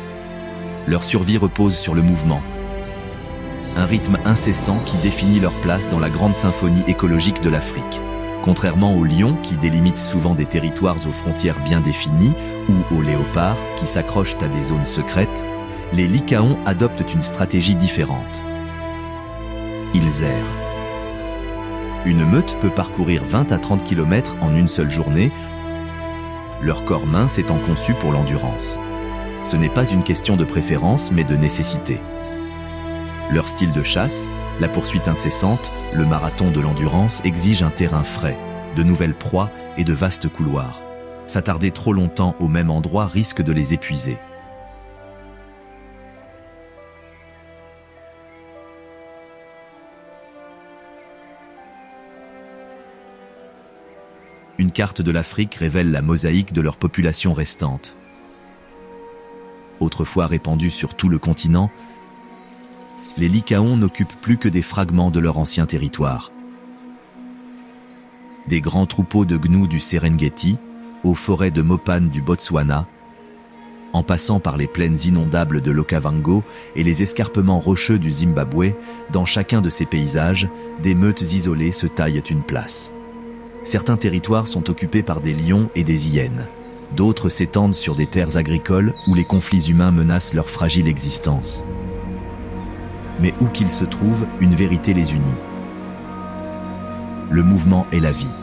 Leur survie repose sur le mouvement. Un rythme incessant qui définit leur place dans la grande symphonie écologique de l'Afrique. Contrairement aux lions qui délimitent souvent des territoires aux frontières bien définies ou aux léopards qui s'accrochent à des zones secrètes, les lycaons adoptent une stratégie différente. Ils errent. Une meute peut parcourir 20 à 30 km en une seule journée, leur corps mince étant conçu pour l'endurance. Ce n'est pas une question de préférence mais de nécessité. Leur style de chasse, la poursuite incessante, le marathon de l'endurance exige un terrain frais, de nouvelles proies et de vastes couloirs. S'attarder trop longtemps au même endroit risque de les épuiser. Une carte de l'Afrique révèle la mosaïque de leur population restante. Autrefois répandue sur tout le continent, les lycaons n'occupent plus que des fragments de leur ancien territoire. Des grands troupeaux de gnous du Serengeti, aux forêts de Mopane du Botswana, en passant par les plaines inondables de l'Okavango et les escarpements rocheux du Zimbabwe, dans chacun de ces paysages, des meutes isolées se taillent une place. Certains territoires sont occupés par des lions et des hyènes. D'autres s'étendent sur des terres agricoles où les conflits humains menacent leur fragile existence. Mais où qu'ils se trouvent, une vérité les unit. Le mouvement est la vie.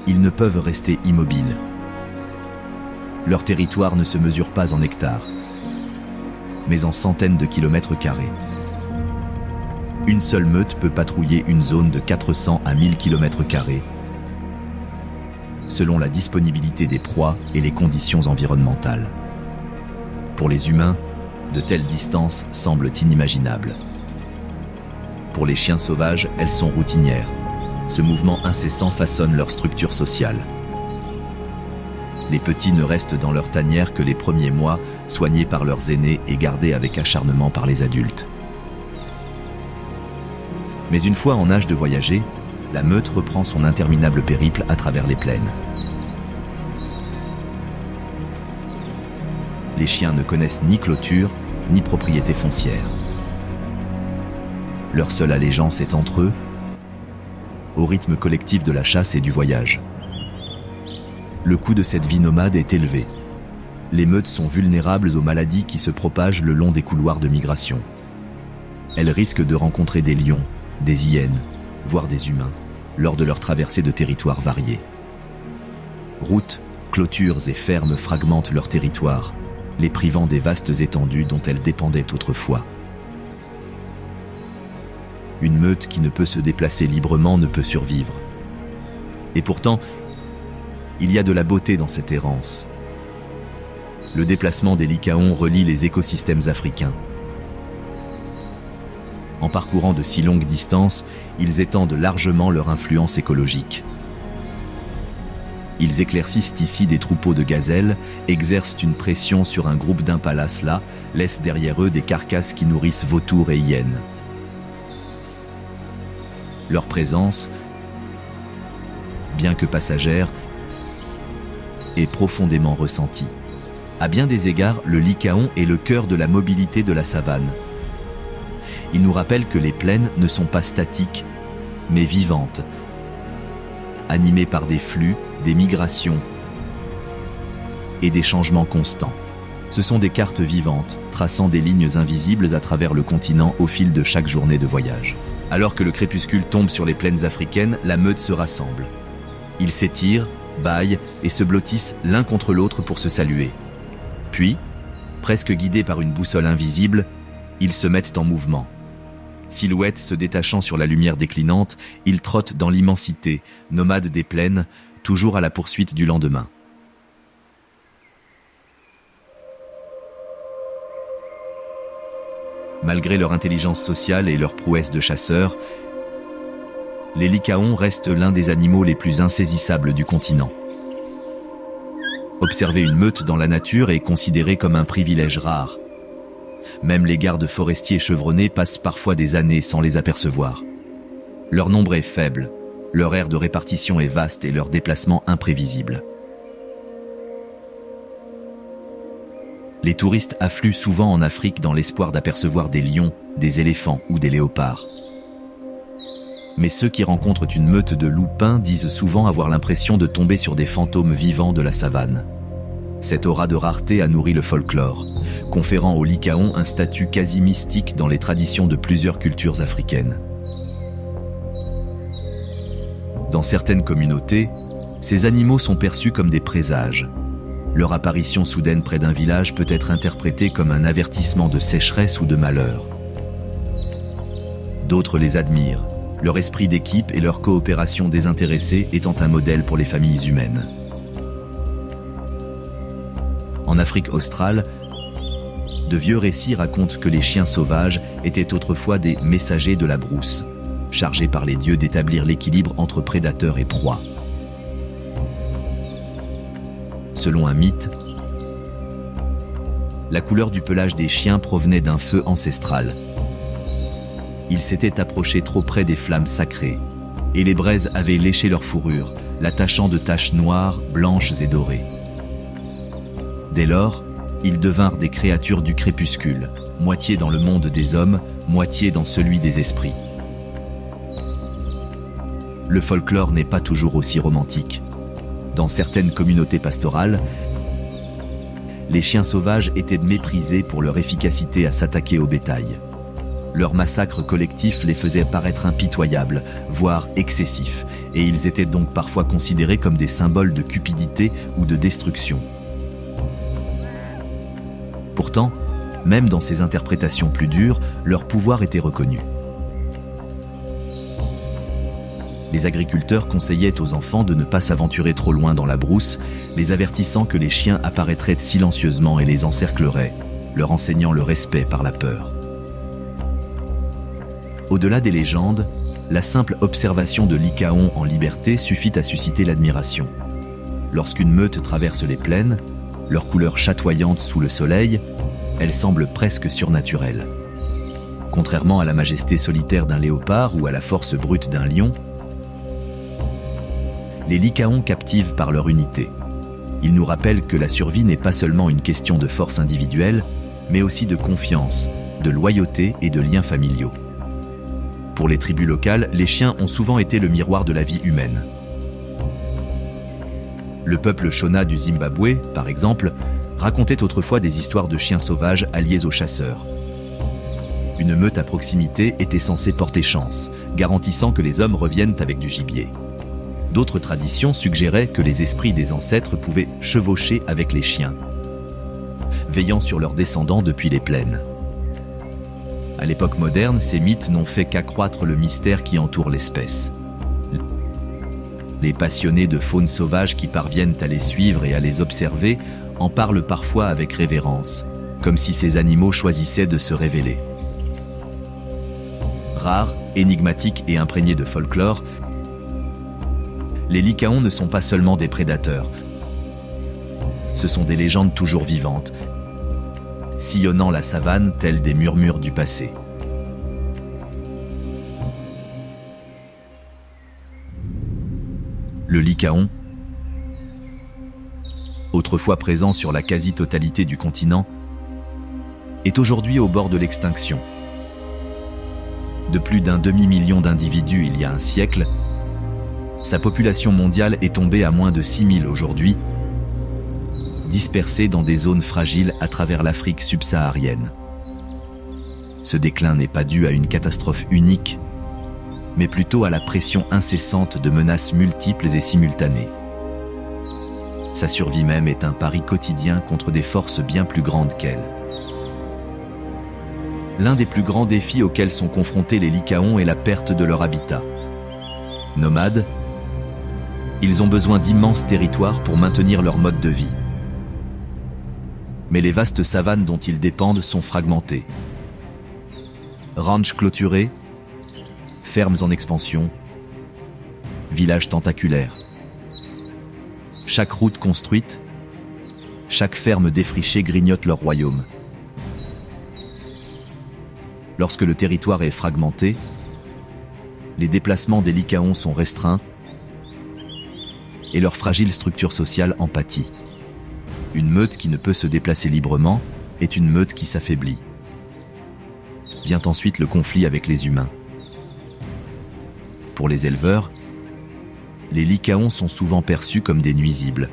Ils ne peuvent rester immobiles. Leur territoire ne se mesure pas en hectares, mais en centaines de kilomètres carrés. une seule meute peut patrouiller une zone de 400 à 1000 km², selon la disponibilité des proies et les conditions environnementales. Pour les humains, de telles distances semblent inimaginables. Pour les chiens sauvages, elles sont routinières. Ce mouvement incessant façonne leur structure sociale. Les petits ne restent dans leur tanière que les premiers mois, soignés par leurs aînés et gardés avec acharnement par les adultes. Mais une fois en âge de voyager, la meute reprend son interminable périple à travers les plaines. Les chiens ne connaissent ni clôture, ni propriété foncière. Leur seule allégeance est entre eux, au rythme collectif de la chasse et du voyage. Le coût de cette vie nomade est élevé. Les meutes sont vulnérables aux maladies qui se propagent le long des couloirs de migration. Elles risquent de rencontrer des lions, des hyènes, voire des humains, lors de leur traversée de territoires variés. Routes, clôtures et fermes fragmentent leur territoire, les privant des vastes étendues dont elles dépendaient autrefois. Une meute qui ne peut se déplacer librement ne peut survivre. Et pourtant, il y a de la beauté dans cette errance. Le déplacement des lycaons relie les écosystèmes africains. En parcourant de si longues distances, ils étendent largement leur influence écologique. Ils éclaircissent ici des troupeaux de gazelles, exercent une pression sur un groupe d'impalas là, laissent derrière eux des carcasses qui nourrissent vautours et hyènes. Leur présence, bien que passagère, est profondément ressentie. À bien des égards, le lycaon est le cœur de la mobilité de la savane. Il nous rappelle que les plaines ne sont pas statiques, mais vivantes, animées par des flux, des migrations et des changements constants. Ce sont des cartes vivantes, traçant des lignes invisibles à travers le continent au fil de chaque journée de voyage. Alors que le crépuscule tombe sur les plaines africaines, la meute se rassemble. Ils s'étirent, bâillent et se blottissent l'un contre l'autre pour se saluer. Puis, presque guidés par une boussole invisible, ils se mettent en mouvement. Silhouettes se détachant sur la lumière déclinante, ils trottent dans l'immensité, nomades des plaines, toujours à la poursuite du lendemain. Malgré leur intelligence sociale et leur prouesse de chasseurs, les lycaons restent l'un des animaux les plus insaisissables du continent. Observer une meute dans la nature est considéré comme un privilège rare. Même les gardes forestiers chevronnés passent parfois des années sans les apercevoir. Leur nombre est faible, leur aire de répartition est vaste et leurs déplacements imprévisibles. Les touristes affluent souvent en Afrique dans l'espoir d'apercevoir des lions, des éléphants ou des léopards. Mais ceux qui rencontrent une meute de loups-pins disent souvent avoir l'impression de tomber sur des fantômes vivants de la savane. Cette aura de rareté a nourri le folklore, conférant aux lycaons un statut quasi mystique dans les traditions de plusieurs cultures africaines. Dans certaines communautés, ces animaux sont perçus comme des présages. Leur apparition soudaine près d'un village peut être interprétée comme un avertissement de sécheresse ou de malheur. D'autres les admirent, leur esprit d'équipe et leur coopération désintéressée étant un modèle pour les familles humaines. En Afrique australe, de vieux récits racontent que les chiens sauvages étaient autrefois des messagers de la brousse, chargés par les dieux d'établir l'équilibre entre prédateurs et proies. Selon un mythe, la couleur du pelage des chiens provenait d'un feu ancestral. Ils s'étaient approchés trop près des flammes sacrées, et les braises avaient léché leur fourrure, la tachant de taches noires, blanches et dorées. Dès lors, ils devinrent des créatures du crépuscule, moitié dans le monde des hommes, moitié dans celui des esprits. Le folklore n'est pas toujours aussi romantique. Dans certaines communautés pastorales, les chiens sauvages étaient méprisés pour leur efficacité à s'attaquer au bétail. Leur massacre collectif les faisait paraître impitoyables, voire excessifs, et ils étaient donc parfois considérés comme des symboles de cupidité ou de destruction. Pourtant, même dans ces interprétations plus dures, leur pouvoir était reconnu. Les agriculteurs conseillaient aux enfants de ne pas s'aventurer trop loin dans la brousse, les avertissant que les chiens apparaîtraient silencieusement et les encercleraient, leur enseignant le respect par la peur. Au-delà des légendes, la simple observation de lycaons en liberté suffit à susciter l'admiration. Lorsqu'une meute traverse les plaines, leur couleur chatoyante sous le soleil, elle semble presque surnaturelle. Contrairement à la majesté solitaire d'un léopard ou à la force brute d'un lion, les lycaons captivent par leur unité. Ils nous rappellent que la survie n'est pas seulement une question de force individuelle, mais aussi de confiance, de loyauté et de liens familiaux. Pour les tribus locales, les chiens ont souvent été le miroir de la vie humaine. Le peuple Shona du Zimbabwe, par exemple, racontait autrefois des histoires de chiens sauvages alliés aux chasseurs. Une meute à proximité était censée porter chance, garantissant que les hommes reviennent avec du gibier. D'autres traditions suggéraient que les esprits des ancêtres pouvaient chevaucher avec les chiens, veillant sur leurs descendants depuis les plaines. À l'époque moderne, ces mythes n'ont fait qu'accroître le mystère qui entoure l'espèce. Les passionnés de faune sauvage qui parviennent à les suivre et à les observer en parlent parfois avec révérence, comme si ces animaux choisissaient de se révéler. Rares, énigmatiques et imprégnés de folklore, les lycaons ne sont pas seulement des prédateurs. Ce sont des légendes toujours vivantes, sillonnant la savane tels des murmures du passé. Le lycaon, autrefois présent sur la quasi-totalité du continent, est aujourd'hui au bord de l'extinction. De plus d'un demi-million d'individus il y a un siècle, sa population mondiale est tombée à moins de 6 000 aujourd'hui, dispersée dans des zones fragiles à travers l'Afrique subsaharienne. Ce déclin n'est pas dû à une catastrophe unique, mais plutôt à la pression incessante de menaces multiples et simultanées. Sa survie même est un pari quotidien contre des forces bien plus grandes qu'elle. L'un des plus grands défis auxquels sont confrontés les lycaons est la perte de leur habitat. Nomades, ils ont besoin d'immenses territoires pour maintenir leur mode de vie. Mais les vastes savanes dont ils dépendent sont fragmentées. Ranchs clôturés, fermes en expansion, villages tentaculaires. Chaque route construite, chaque ferme défrichée grignote leur royaume. Lorsque le territoire est fragmenté, les déplacements des lycaons sont restreints et leur fragile structure sociale en pâtit. Une meute qui ne peut se déplacer librement est une meute qui s'affaiblit. Vient ensuite le conflit avec les humains. Pour les éleveurs, les lycaons sont souvent perçus comme des nuisibles,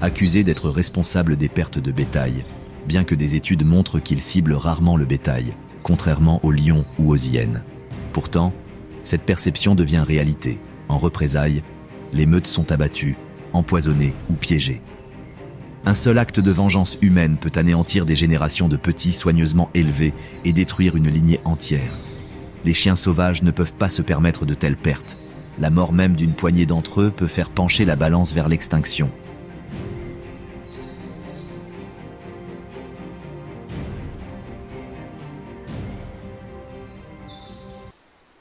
accusés d'être responsables des pertes de bétail, bien que des études montrent qu'ils ciblent rarement le bétail, contrairement aux lions ou aux hyènes. Pourtant, cette perception devient réalité. En représailles, les meutes sont abattues, empoisonnées ou piégées. Un seul acte de vengeance humaine peut anéantir des générations de petits soigneusement élevés et détruire une lignée entière. Les chiens sauvages ne peuvent pas se permettre de telles pertes. La mort même d'une poignée d'entre eux peut faire pencher la balance vers l'extinction.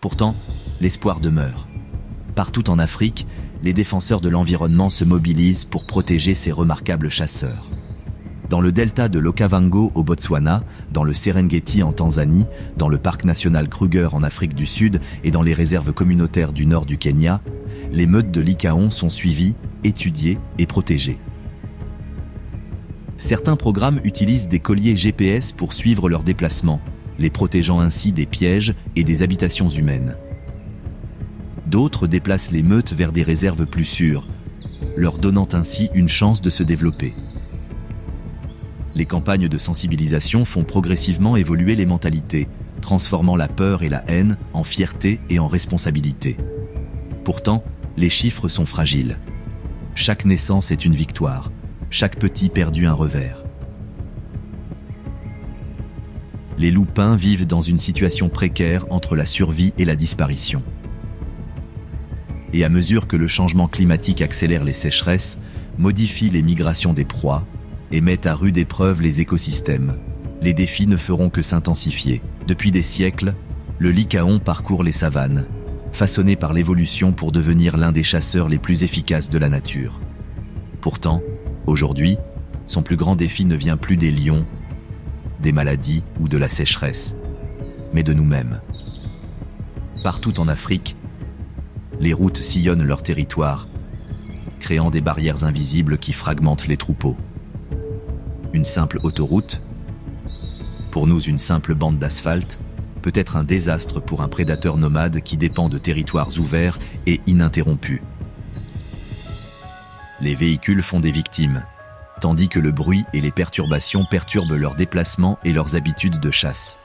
Pourtant, l'espoir demeure. Partout en Afrique, les défenseurs de l'environnement se mobilisent pour protéger ces remarquables chasseurs. Dans le delta de l'Okavango au Botswana, dans le Serengeti en Tanzanie, dans le parc national Kruger en Afrique du Sud et dans les réserves communautaires du nord du Kenya, les meutes de lycaons sont suivies, étudiées et protégées. Certains programmes utilisent des colliers GPS pour suivre leurs déplacements, les protégeant ainsi des pièges et des habitations humaines. D'autres déplacent les meutes vers des réserves plus sûres, leur donnant ainsi une chance de se développer. Les campagnes de sensibilisation font progressivement évoluer les mentalités, transformant la peur et la haine en fierté et en responsabilité. Pourtant, les chiffres sont fragiles. Chaque naissance est une victoire, chaque petit perdu un revers. Les loupins vivent dans une situation précaire entre la survie et la disparition. et à mesure que le changement climatique accélère les sécheresses, modifie les migrations des proies et met à rude épreuve les écosystèmes, les défis ne feront que s'intensifier. Depuis des siècles, le lycaon parcourt les savanes, façonné par l'évolution pour devenir l'un des chasseurs les plus efficaces de la nature. Pourtant, aujourd'hui, son plus grand défi ne vient plus des lions, des maladies ou de la sécheresse, mais de nous-mêmes. Partout en Afrique, les routes sillonnent leur territoire, créant des barrières invisibles qui fragmentent les troupeaux. Une simple autoroute, pour nous une simple bande d'asphalte, peut être un désastre pour un prédateur nomade qui dépend de territoires ouverts et ininterrompus. Les véhicules font des victimes, tandis que le bruit et les perturbations perturbent leurs déplacements et leurs habitudes de chasse.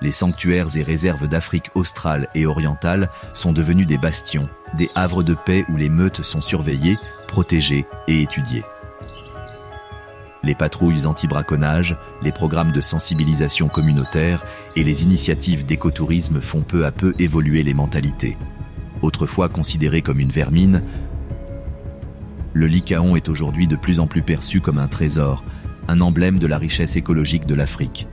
Les sanctuaires et réserves d'Afrique australe et orientale sont devenus des bastions, des havres de paix où les meutes sont surveillées, protégées et étudiées. Les patrouilles anti-braconnage, les programmes de sensibilisation communautaire et les initiatives d'écotourisme font peu à peu évoluer les mentalités. Autrefois considéré comme une vermine, le lycaon est aujourd'hui de plus en plus perçu comme un trésor, un emblème de la richesse écologique de l'Afrique.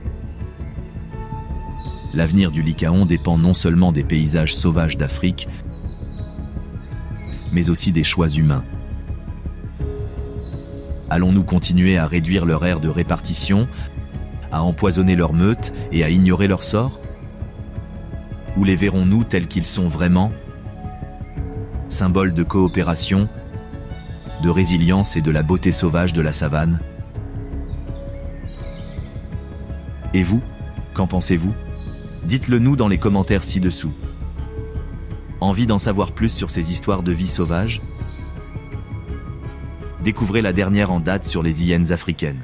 L'avenir du lycaon dépend non seulement des paysages sauvages d'Afrique, mais aussi des choix humains. Allons-nous continuer à réduire leur aire de répartition, à empoisonner leurs meutes et à ignorer leur sort? Ou les verrons-nous tels qu'ils sont vraiment? Symboles de coopération, de résilience et de la beauté sauvage de la savane. Et vous, qu'en pensez-vous? Dites-le nous dans les commentaires ci-dessous. Envie d'en savoir plus sur ces histoires de vie sauvage? Découvrez la dernière en date sur les hyènes africaines.